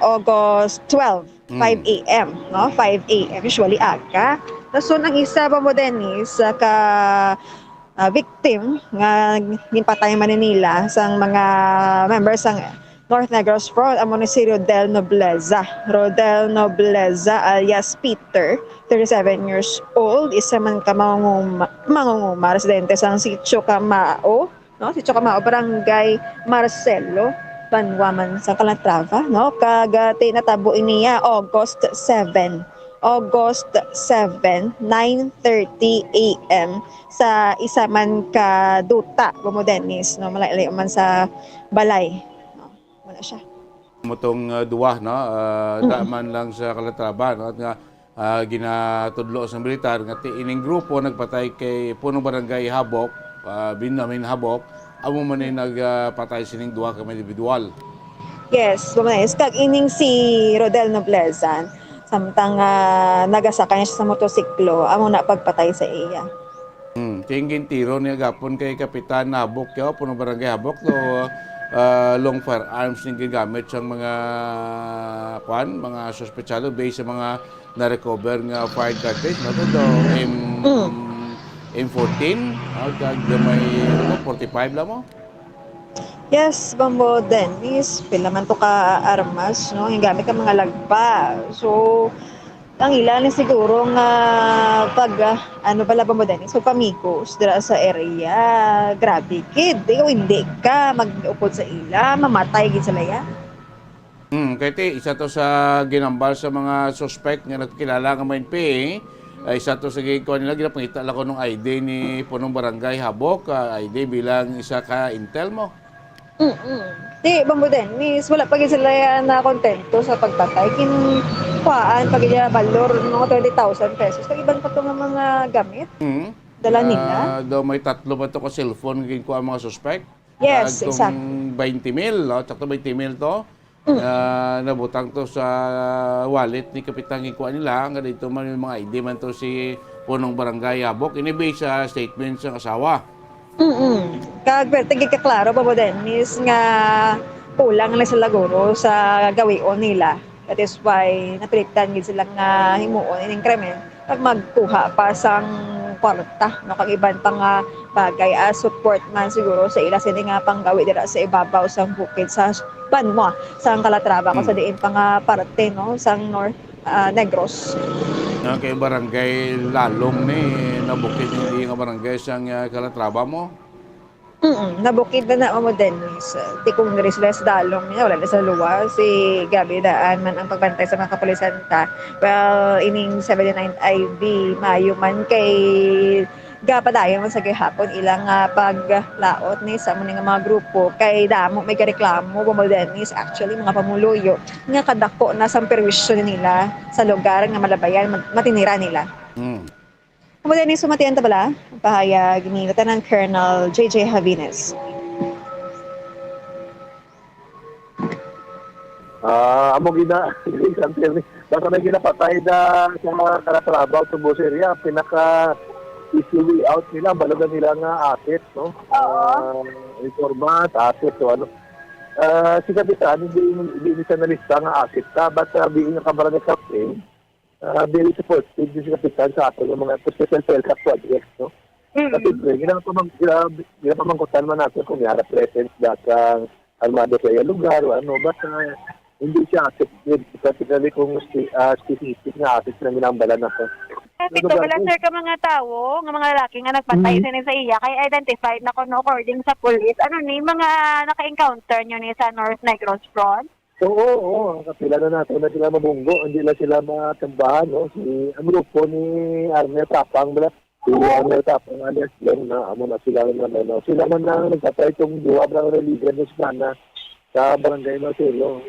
[SPEAKER 6] August 12, 5 a.m., no? 5 a.m. usually aga. So ang isa, Bombo Dennis, ka victim nga ginpatay Manila sang mga members sang North Negros Front, amo ni si Rodel Nobleza alias Peter, 37 years old, isa man ka mangunguma, residente sang Sitio Camao, no? Sitio Camao, barangay Marcelo, Banwa man sa Calatrava, no? Kagati natabo niya August 7, 9:30 a.m. sa isa man ka duta, Bombo Dennis, no? Malayo man sa balay, no? Wala siya.
[SPEAKER 5] Motong duwa, no? Daman lang sa Calatrava, no? At nga ginatudlo sa militar nga ining grupo nagpatay kay punong barangay Habok, Benjamin Habok, amo man ay nagpatay sining duwa ka individual.
[SPEAKER 6] Yes, Bombo Dennis, kag ining si Rodel Nobleza samtang nagasakay siya sa motosiklo, amo na pagpatay sa iya.
[SPEAKER 5] Tingin tiro niya gapon kay Kapitan Habok, yaw, punong barangay Habok, so long firearms yung gigamit sa mga mga suspetsado based sa mga na-recover nga fired cartridge, no? Ito M14, kag may 45 lang mo.
[SPEAKER 6] Yes, Bombo Dennis, pila man to ka armas, no? Yung gamit ka mga lagpa. So, ang ilan siguro nga pag ano pala, Bombo Dennis, pag pamikos dira sa area, grabe kid, ikaw hindi ka mag-upod sa ila, mamatay gid sila ya.
[SPEAKER 5] Kaya isa to sa ginambal sa mga suspect nga nagkilala nga may NPA isa to sa ko nila ginapangita lang ko nung ID ni punong barangay Habok, ID bilang isa ka intel mo.
[SPEAKER 6] Di, Bambo Dennis, wala pa sila yan na kontento sa pagpatay. Kinuhaan, pag niya valor, mga 20,000 pesos. Kag-iban pa ito ng mga gamit. Dala nila.
[SPEAKER 5] Daw may 3 ba ito ka cellphone ko ang mga suspect?
[SPEAKER 6] Yes,
[SPEAKER 5] Itong
[SPEAKER 6] exact.
[SPEAKER 5] 20 mil, no? Tsaka 20 mil to. Nabutang to sa wallet ni Kapitang Ikuan nila. Hanggang dito man yung mga ID man to si punong barangay Habok. Ini-base sa statement sa asawa.
[SPEAKER 6] Kag tigil ka klaro, Bambo Dennis, nga kulang na sila guro sa gawion nila. That is why napilitan gid silang himuon ining krimen pag magkuha pa sang kwarta no kag iban pa nga bagay as support man siguro sa ila sini nga panggawi dira sa ibabaw sang bukid sa Banwa sang Calatrava ko sa diin pa nga parte no sang North Negros.
[SPEAKER 5] Kay barangay Lalong ni nabukid hindi nga barangay sang Calatrava mo.
[SPEAKER 6] Nabukid na mo Dennis. Di kung nari sila sa dalong niya, wala na sa luwa. Si Gabi Daan man ang pagbantay sa mga kapulisan ta. Well, ining 79 IB, mayo man kay gapadayon man sa gihapon ilang paglaot ni sa mga mga grupo kay damo may kareklamo Bambo Dennis actually mga pamuluyo nga kadako na sa perwisyo nila sa lugar nga malabayan matinira nila. Bambo Dennis, sumatian ta bala? Pahayag ni Lieutenant Colonel JJ Javines.
[SPEAKER 8] Amo gina, basta may ginapatay na sa mga Calatrava sa Bus area, pinaka easily out nila, balagan nila nga asset, no? Reformat, asset, so ano. Si Kapitan, hindi siya nalista nga asset ka, but being a kabarangay captain, very supportive din si Kapitan sa ato ng mga special PhilCat projects, no? Kasi ginapamangkutan man natin kung yara presence datang armado sa iya lugar, ano, but hindi siya asset need, particularly kung specific na asset na ginambala na sa
[SPEAKER 9] Pito bala sir ka mga tao, nga mga lalaki nga nagpatay sa iya kay identified na kuno according sa police. Ano ni mga naka-encounter nyo ni sa North Negros front?
[SPEAKER 8] Oo. Kapila na natin na sila mabunggo, hindi na sila matambahan, no? Ang grupo ni Arnel Tapang, si Arnel Tapang, alias lang na, amo na sila naman, no? Sila man na nagpatay itong duwa ng religion na sana sa Barangay Marcelo.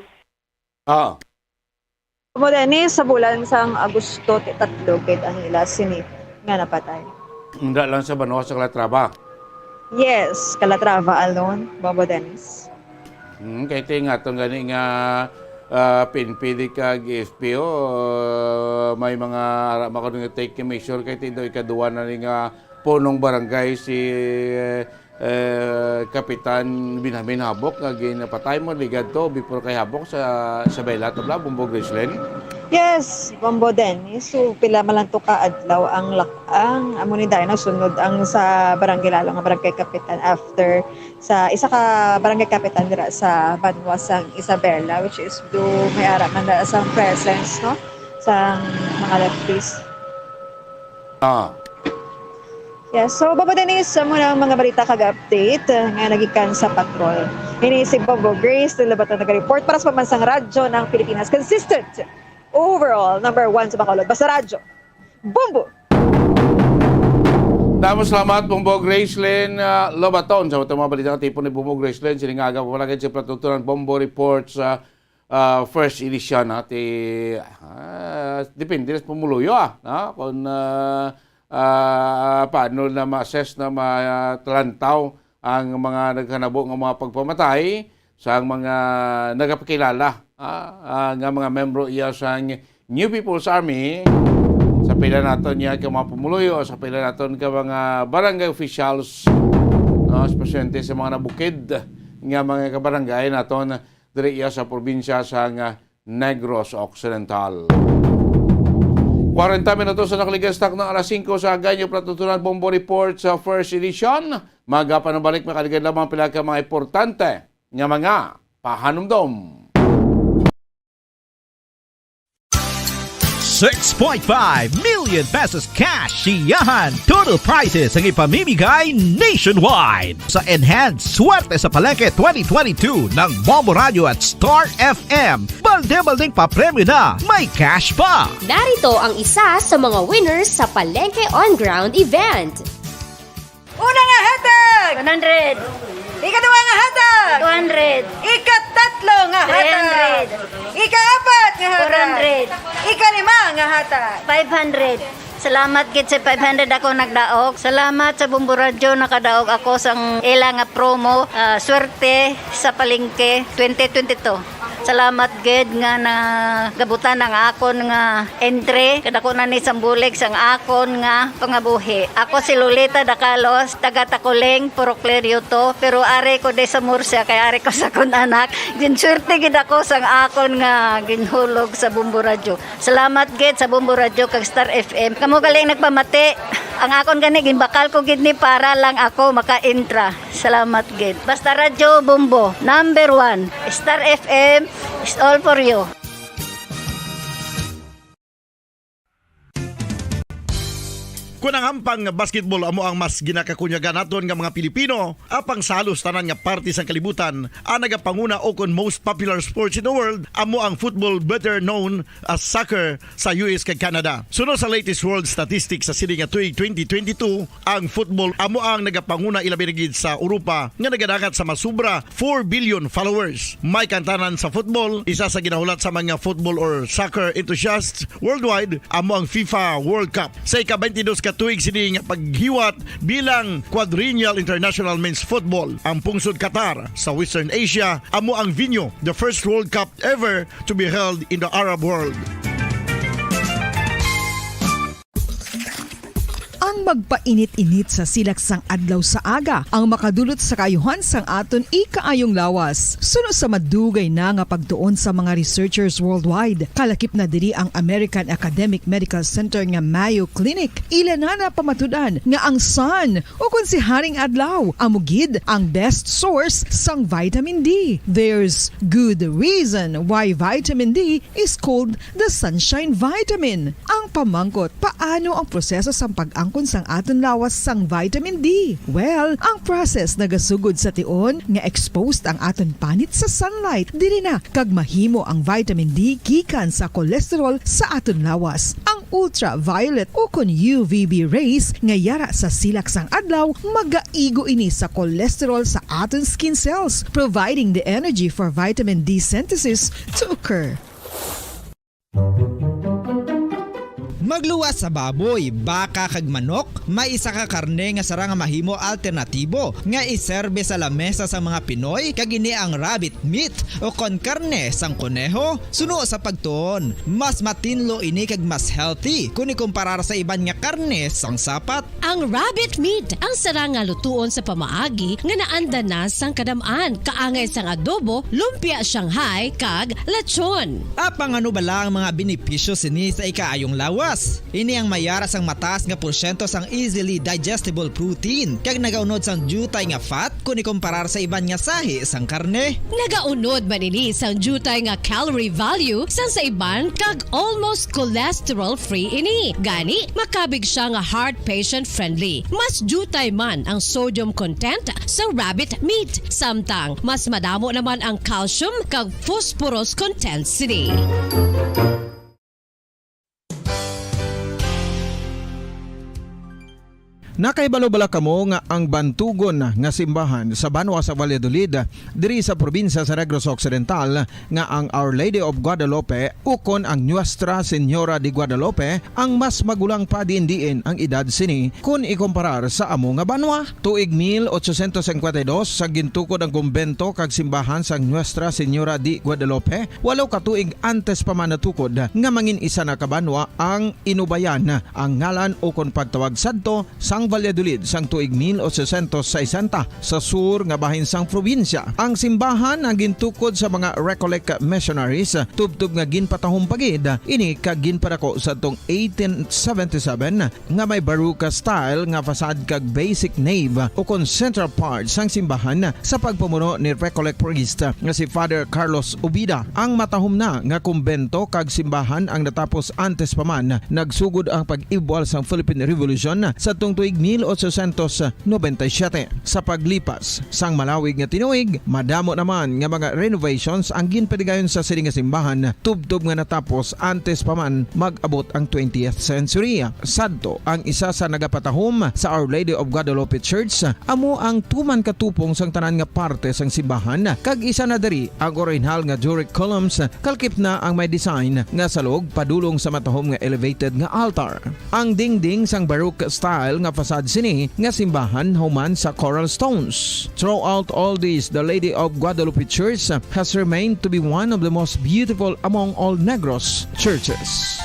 [SPEAKER 6] Bambo Dennis, sa bulan sang Agosto 3 kay ang ila sinip nga napatay.
[SPEAKER 5] Hindi lang sa Banwa sa Calatrava.
[SPEAKER 6] Yes, Calatrava alone, Bambo Dennis.
[SPEAKER 5] Kaya ito nga itong gani nga PNPD kag FPO, may mga makadunga take measure kaya ito ikaduwa na rin nga punong barangay si Kapitan Binhamin Habok nga ginapatay mo ligad to before kay Habok sa Bela tabla Bumbo Graceland.
[SPEAKER 6] Yes, Bambo Dennis. So, pila man lang to kaadlaw ang lakang amo ni Dino sunod ang sa barangay lalo nga barangay kapitan after sa isa ka barangay kapitan dira sa Banwa sang Isabela which is do may ara man dira sa presence no sa mga lefties. Yeah, so Bambo Dennis, mo na ang mga balita kag-update nga nagikan sa patrol. Ini si Bambo Grace, tulabatan nag-report para sa pambansang radyo ng Pilipinas. Consistent, overall, number 1 sa Bacolod. Basta radyo. Bumbo!
[SPEAKER 5] Damos salamat Bumbo Graceland Lobaton sa mga balita ng tipo ni Bumbo Graceland. Siningaga po palagay sa Platutunan Bumbo Report sa first edition. Depende sa pumuluyo. Kung paano na ma-assess na matalantaw ang mga naghanabo ng mga pagpamatay sa mga nagapakilala nga mga membro iya sa New People's Army sa pila naton niya ka mga pumuluyo sa pila naton ka mga barangay officials especially sa mga nabukid nga mga kabarangay naton diri iya sa probinsya sa Negros Occidental. 40 minutos sa nakaligastak ng alas 5 sa Ganyo Platutunan Bumbo Report sa first edition. Magapan ng balik makaligad lamang pila ka mga importante nga mga pahanumdom.
[SPEAKER 10] 6.5 million pesos cash siyahan. Total prizes ang ipamimigay nationwide sa Enhanced Swerte sa Palengke 2022 ng Bombo Radio at Star FM. Balde-baldeng papremyo na, may cash pa!
[SPEAKER 11] Narito ang isa sa mga winners sa Palengke On Ground event.
[SPEAKER 12] Una nga hatag!
[SPEAKER 11] 100,
[SPEAKER 12] Ikaduha nga hatag!
[SPEAKER 11] 200,
[SPEAKER 12] Ikatatlo nga hatag!
[SPEAKER 11] 300,
[SPEAKER 12] Ikaapat nga hatag!
[SPEAKER 11] 400,
[SPEAKER 12] Ikalima nga hatag!
[SPEAKER 11] 500. Salamat gid sa 500 ako nagdaog. Salamat sa Bombo Radio nakadaog ako sang ila nga promo. Swerte sa Palengke 2022. Salamat gid nga na gabutan ang akon nga entry kadako na ni sambulig sang akon nga pangabuhi. Ako si Lolita Dacalos, taga Takuleng, Poroclerio to, pero are ko de sa Murcia kay are ko sa kun anak. Ginswerte gid ako sang akon nga ginhulog sa Bombo Radio. Salamat gid sa Bombo Radio kag Star FM. Kamo galing nagpamati. Ang akon gani ginbakal ko gid ni para lang ako maka-intra. Salamat gid. Basta Radio Bombo, number 1. Star FM is all for you.
[SPEAKER 13] Kung ang hampang basketball amo ang mas ginakakunyagan naton nga mga Pilipino, apang salos tanan nga parte sang kalibutan, ang nagapanguna o kon most popular sports in the world, amo ang football better known as soccer sa US kag Canada. Suno sa latest world statistics sa sini nga tuig 2022, ang football amo ang nagapanguna ilabi na gid sa Europa nga nagadagat sa masubra 4 billion followers. May kantanan sa football, isa sa ginahulat sa mga football or soccer enthusiasts worldwide, amo ang FIFA World Cup. Sa ika-22 tuig sini nga paghiwat bilang quadrennial international men's football. Ang pungsod Qatar sa Western Asia amo ang venue, the first World Cup ever to be held in the Arab world.
[SPEAKER 1] Ang magpainit-init sa silaksang adlaw sa aga ang makadulot sa kayuhan sang aton ikaayong lawas. Suno sa madugay na nga pagtuon sa mga researchers worldwide, kalakip na diri ang American Academic Medical Center nga Mayo Clinic. Ila na pamatudan nga ang sun o kung si Haring Adlaw amugid ang best source sang vitamin D. There's good reason why vitamin D is called the sunshine vitamin. Ang pamangkot, paano ang proseso sang pag-angkon sang aton lawas sang vitamin D? Well, ang process nagasugod sa tion nga exposed ang aton panit sa sunlight dili na kag mahimo ang vitamin D gikan sa cholesterol sa aton lawas. Ang ultraviolet o kon UVB rays nga yara sa silak sang adlaw magaigo ini sa cholesterol sa aton skin cells, providing the energy for vitamin D synthesis to occur.
[SPEAKER 2] Magluwas sa baboy, baka kag manok, may isa ka karne nga sara nga mahimo alternatibo nga iserbe sa lamesa sa mga Pinoy kag ini ang rabbit meat o kon karne sang kuneho. Suno sa pagtuon, mas matinlo ini kag mas healthy kung ikumparar sa iban nga karne sang sapat.
[SPEAKER 3] Ang rabbit meat ang sara nga lutuon sa pamaagi nga naanda na sang kadamaan, kaangay sang adobo, lumpia Shanghai kag lechon.
[SPEAKER 2] Apang ano bala ang mga benepisyo sini sa ikaayong lawas? Ini ang mayara sang mataas nga porsyento sang easily digestible protein kag nagaunod sang jutay nga fat kung ikumparar sa iban nga sahi sang karne.
[SPEAKER 3] Nagaunod man ini sang jutay nga calorie value sang sa iban kag almost cholesterol free ini. Gani makabig siya nga heart patient friendly. Mas jutay man ang sodium content sa rabbit meat, samtang mas madamo naman ang calcium kag phosphorus content sini.
[SPEAKER 4] Nakaibalo-bala kamo nga ang bantugon nga simbahan sa Banwa sa Valladolid diri sa probinsya sa Negros Occidental nga ang Our Lady of Guadalupe ukon ang Nuestra Señora de Guadalupe ang mas magulang pa diin ang edad sini kung ikumparar sa amo nga banwa. Tuig 1852 sa gintukod ang kumbento kag simbahan sa Nuestra Señora de Guadalupe, walaw ka tuig antes pa man natukod nga mangin isa na kabanwa ang inubayan ang ngalan ukon pagtawag sadto sang Valladolid sang tuig 1860 sa sur nga bahin sang probinsya. Ang simbahan ang gintukod sa mga Recollect missionaries tubtub nga ginpatahom pagid ini kag ginpadako sa tong 1877 nga may baroque style nga fasad kag basic nave o kon central part sang simbahan sa pagpamuno ni Recollect priest nga si Father Carlos Ubida. Ang matahom na nga kumbento kag simbahan ang natapos antes pa man nagsugod ang pag-ibwal sang Philippine Revolution sa tong tuig 1897. Sa paglipas sang malawig nga tinuig, madamo naman nga mga renovations ang ginpadigayon sa sining nga simbahan tubtob nga natapos antes pa man mag-abot ang 20th century. Sadto ang isa sa nagapatahom sa Our Lady of Guadalupe Church, amo ang tuman katupong sang tanan nga parte sang simbahan kag isa na diri ang original nga Doric columns kalkip na ang may design nga salog padulong sa matahom nga elevated nga altar. Ang dingding sang baroque style nga fasad sini nga simbahan human sa coral stones. Throughout all this, the Lady of Guadalupe Church has remained to be one of the most beautiful among all Negros churches.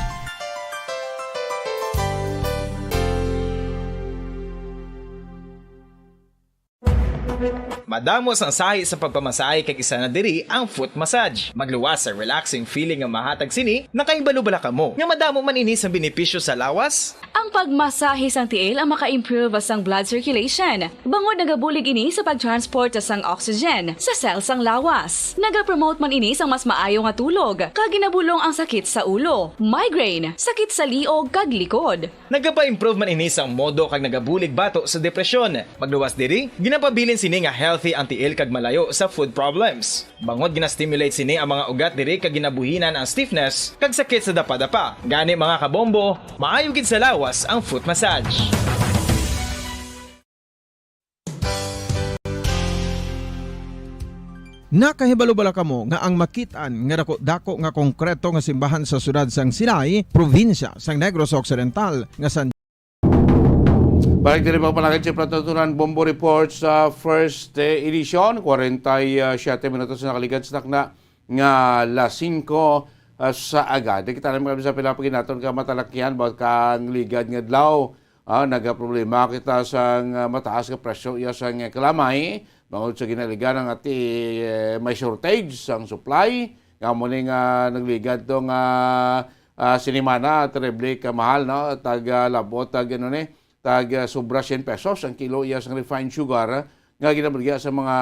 [SPEAKER 2] Madamos ang sahi sa pagpamasahe kag isa na diri ang foot massage. Magluwas sa relaxing feeling nga mahatag sini, nakaibalo-bala ka mo. Nga madamo man ini sa benepisyo sa lawas.
[SPEAKER 14] Ang pagmasahe sang tiil ang maka-improve sang blood circulation. Bangod nagabulig ini sa pag-transport sang oxygen sa cells sang lawas. Nagapromote man ini sang mas maayo nga tulog, kag ginabulong ang sakit sa ulo, migraine, sakit sa liog kag likod.
[SPEAKER 2] Nagapa-improve man ini sang modo kag nagabulig bato sa depresyon. Magluwas diri, ginapabilin sini nga healthy ang tiil kag malayo sa food problems. Bangod gina-stimulate sini ang mga ugat diri kag ginabuhinan ang stiffness kag sakit sa dapa-dapa. Gani mga kabombo, maayo gid sa lawas ang foot massage.
[SPEAKER 4] Nakahibalo-bala kamo nga ang makitaan nga dako nga konkreto nga simbahan sa syudad sang Sinay, probinsya sang Negros Occidental nga San
[SPEAKER 5] Balik din po palagay sa Platutunan Bombo Report sa first edition. 47 minutos na nakaligan sa takna nga las 5 sa agad. Kita naman kami sa pilapagin natin ka matalakyan bawat kang ligad nga dlaw. Nagaproblema kita sa mataas ka presyo iya sa kalamay. Bangod sa ginaligan ng ati may shortage sang supply. Nga mo nga nagligad to nga sinimana terrible ka mahal, no? Tag labot tag ano ni tag sobra 100 pesos ang kilo iya sa refined sugar nga ginabaligya sa mga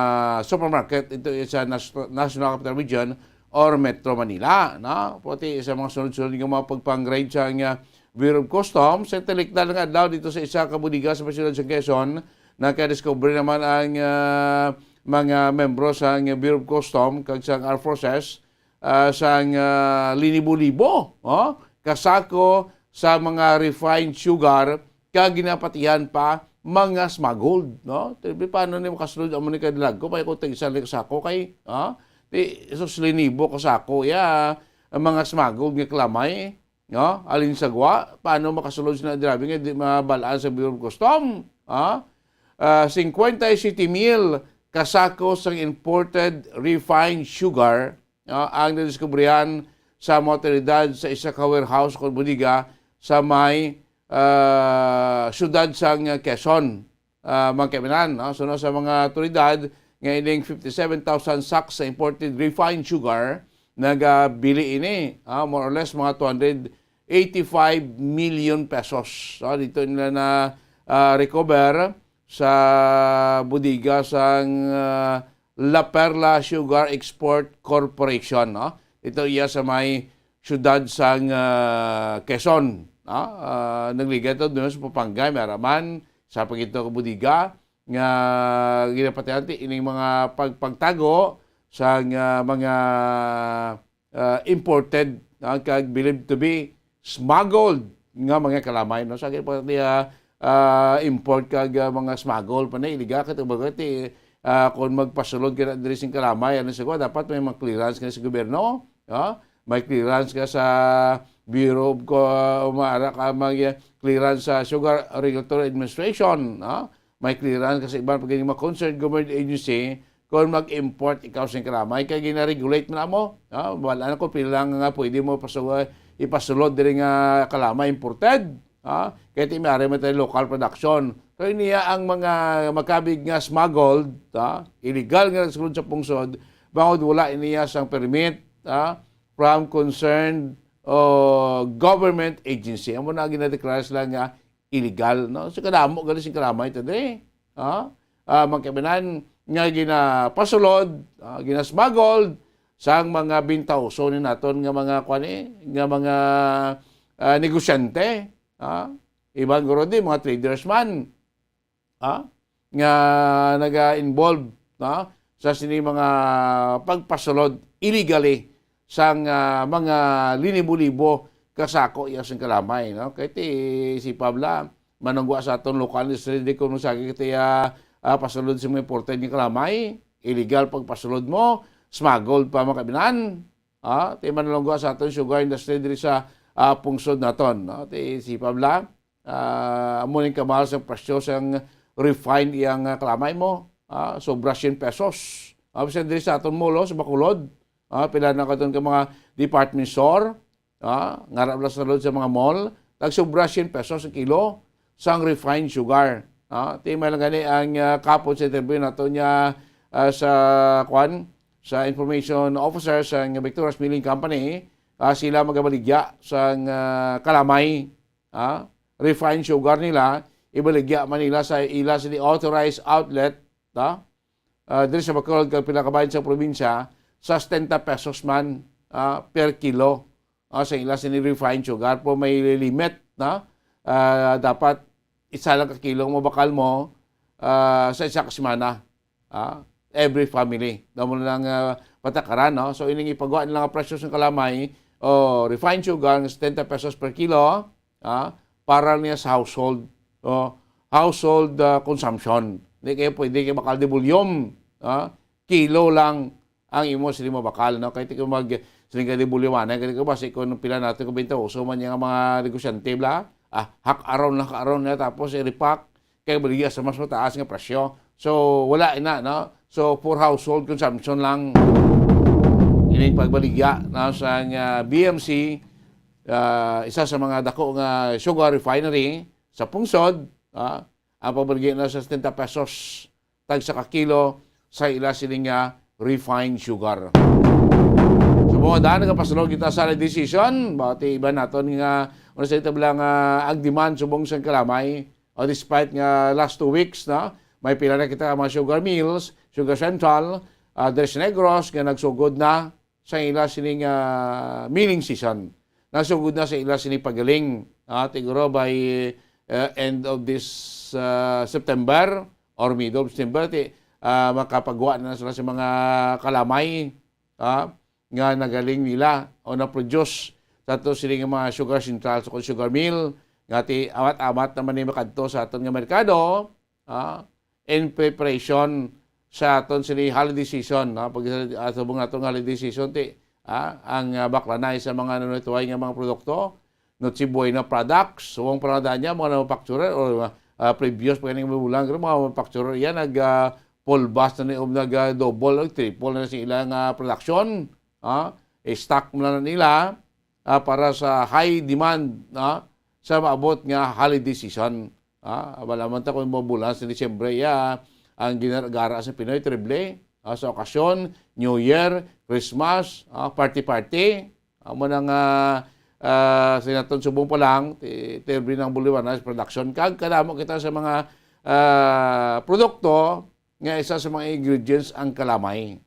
[SPEAKER 5] supermarket ito sa National Capital Region or Metro Manila, no? Pati sa mga sunod-sunod nga mga pagpang-grade sa Bureau of Customs, sa talikta ng adlaw dito sa isa ka budiga sa pasyudad sa Quezon, nakadiscover naman ang mga membro sa Bureau of Customs kag sa Armed Forces sa linibo-libo, kasako sa mga refined sugar kag ginapatihan pa mga smuggled, no? Tapi paano ni makasulod amo ni kadilag ko pay ko tag isa sako kay isos linibo ko sako ya mga smuggled nga klamay, no? Alin sagwa paano makasulod na grabe nga di mabalaan sa Bureau of Customs, 57,000 kasako sa imported refined sugar ang nadiskubrihan sa mga otoridad sa isa ka warehouse kon budiga sa may syudad sang Quezon, mga kaminan. So sa mga otoridad, ngayon 57,000 sacks sa imported refined sugar, nagabili ini, more or less mga 285 million pesos. So, dito nila na recover sa budiga sang La Perla Sugar Export Corporation. Ito iya sa may syudad sang Quezon. Nagligat ito doon sa Papangay, maraman sa pagito kabudiga nga ginapatihan ining mga pagpagtago sa mga imported kag believed to be smuggled nga mga kalamay, no? Sa akin pa import kag mga smuggle pa na iliga kat bagati kung magpasulod ka diri sing kalamay ano siguro dapat may mga clearance ka sa gobyerno, may clearance ka sa Bureau of clearance sa Sugar Regulatory Administration, may clearance kasi ibang pagiging mga concerned government agency kung mag-import ikaw sa kalamay kaya gina-regulate mo na mo. Wala na ko pilang nga pwede mo ipasulod din nga kalamay imported. Kaya may ari mo tayo local production. So iniya ang mga makabig nga smuggled, illegal nga nagsulod sa pungsod, bangod wala iniya sang permit from concerned government agency. Amo na ginadeklara sila nga illegal, no? So kadamo gali sing kalamay today. Magkabinan nga ginapasulod, ginasmuggled sang mga bintauso ni naton nga mga nga mga negosyante, ibang guro din mga traders man, nga naga-involve sa sini mga pagpasulod illegally sang mga linibo-libo kasako iya sang kalamay, no? Kay ti si Pabla manungwa sa aton lokal ni kung sagi kiti pasulod sa mga imported ni kalamay, illegal pagpasulod mo, smuggled pa makabinan. Ti manungwa sa aton sugar industry diri sa pungsod naton, no? Ti si Pabla amo ning kamahal sa presyo sang refined iyang kalamay mo, sobra 100 pesos. Bisan diri sa aton molo sa Bacolod, pila na katon ka mga department store, ngarap lang sa loob sa mga mall, tag-sobra 100 pesos ang kilo sang refined sugar. Ti may lang gani ang kapon sa interview nato niya sa information officer sa Victoria's Milling Company, sila magabaligya sa kalamay, refined sugar nila, ibaligya Manila sa ila sa authorized outlet, diri sa Bacolod kag pinakabayan sa probinsya sa 70 pesos man per kilo sa ila sa refined sugar. Po may limit na dapat isa lang ka kilo mo bakal mo sa isa ka semana, every family damo lang patakaran, no? So ining ipagawa nila nga presyo sa kalamay refined sugar 70 pesos per kilo, para niya sa household consumption. Hindi kayo pwede kayo bakal de bulyom. Kilo lang ang imo sila mo bakal. No? Kahit ikaw siling ka de bulyoman, kaya ikaw basi kung pila natin kung binta uso man yung mga negosyante, bla, hak-aron na tapos i-repack, kaya baligya sa mas mataas nga presyo. So, wala ina, no? So, for household consumption lang, ining pagbaligya na sa BMC, isa sa mga dako nga sugar refinery sa pungsod, ang pabaligya na sa 70 pesos tag sa kakilo sa ila siling refined sugar. So mga daan nagapasulog kita sa decision, bakit iba naton nga sa ito lang ang demand subong sa kalamay, despite nga last 2 weeks na may pila na kita mga sugar mills, Sugar Central, Tres Negros nga nagsugod na sa ila siling milling season. Nasugod na sa ila sining pagaling, siguro by end of this September or middle of September, makapagawa na sila sa mga kalamay nga nagaling nila o na-produce sa ito siling mga sugar central sa sugar mill, nga ti amat-amat naman yung makadto sa aton nga merkado, in preparation sa aton siling holiday season. Pag atubong naton holiday season, ang baklanay sa mga nanutuay nga mga produkto, Noche Buena products, suwang panadaan niya, mga manufacturer or previous pa kaning mabulang, mga manufacturer yan, nag-pulbas na niyo, nag-double o triple na sila nga production. Stock na nila para sa high demand sa maabot nga holiday season. Wala man ta kung mabulang sa Disyembre, ang ginagara sa Pinoy, triple, sa okasyon, New Year, Christmas, party-party, mo nang sinaton subong pa lang, terbi ng Buliwanas production, kag kadamo kita sa mga produkto, nga isa sa mga ingredients ang kalamay.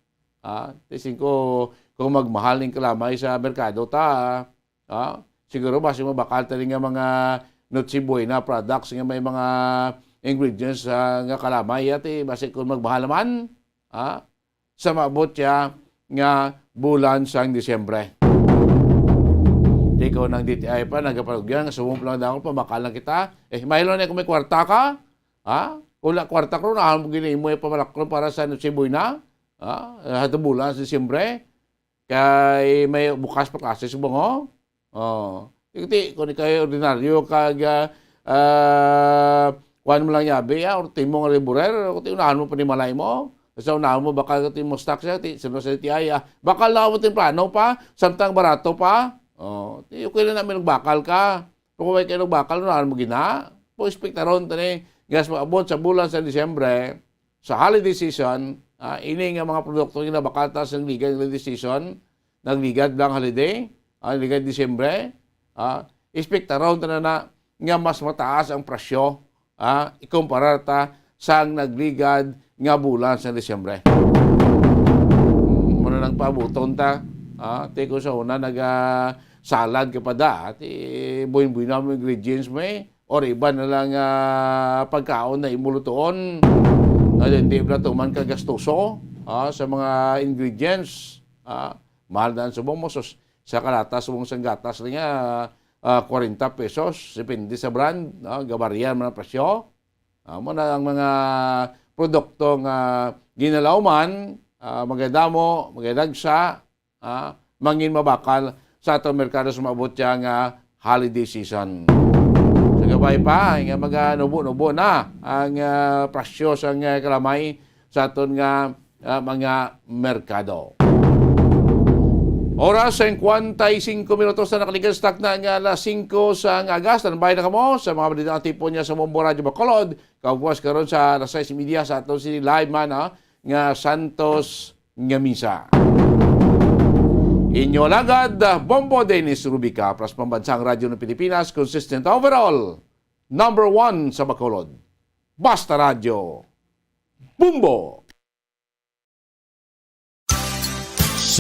[SPEAKER 5] Tising ko, kung magmahal ng kalamay sa merkado siguro basi mo bakal tali nga mga Noche Buena products, nga may mga ingredients nga kalamay, basi kung magmahal naman, sa maabot siya nga bulan sang Disyembre. Di ko nang DTI pa, nagapalugyan, sumump lang daw, pamakal lang kita. Mayroon na kung may kwarta ka, kung kwarta ko, nahan mo gini mo pamalakron para sa Noche Buena, hata bulan sa Disyembre, kay may bukas pa kasi subong, ikuti, kung kayo ordinaryo, kag, kuhan mo lang yabi, or timong liburer, kuti unahan mo pa ni malay mo, sa unahan mo, bakal ito mo stock siya, sino sa DTI, bakal na mo plano pa, samtang barato pa, okay na namin nagbakal ka. Kung may kayo nagbakal, unahan mo gina, po ispektaron, nga maabot sa bulan sa Disyembre, sa holiday season, ini nga mga produkto nga nabakatas ng ligad holiday season, nagligad lang holiday, ligad Disyembre, expect around na nga mas mataas ang presyo, ikumpara ta sa nagligad nga bulan sa Disyembre. Muna nang pabuton ta, teko sa una salad ka pa da, at buhin-buhin na mo ingredients mo or iba na lang pagkaon na imulutoon. Hindi na tuman kagastuso sa mga ingredients. Mahal na ang subong mo. So, sa kalatas, subong sanggatas nga 40 pesos. Depende sa brand. Gabarian mo ng presyo. Muna ang mga produktong ginalaw man, magandamo, magandagsa, mangin mabakal sa atong merkado sa maabot yang holiday season. Sa gabay pa, nga mag-nubo-nubo na ang presyo sa kalamay sa aton nga mga merkado. Oras 55 minutos na nakaligan stock na nga alas 5 sa agas. Tanbay na kamo sa mga balita tipo niya sa Bombo Radio Bacolod. Kapuas karon sa alas 6:30 sa aton si live man nga Santos nga misa. Inyo lagad, Bombo Dennis Rubica, plus pambansang radyo ng Pilipinas, consistent overall, number 1 sa Bacolod. Basta Radio. Bumbo!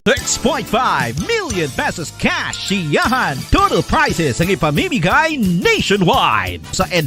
[SPEAKER 10] 6.5 million pesos cash siyahan. Total prizes ang ipamimigay nationwide sa Enhanced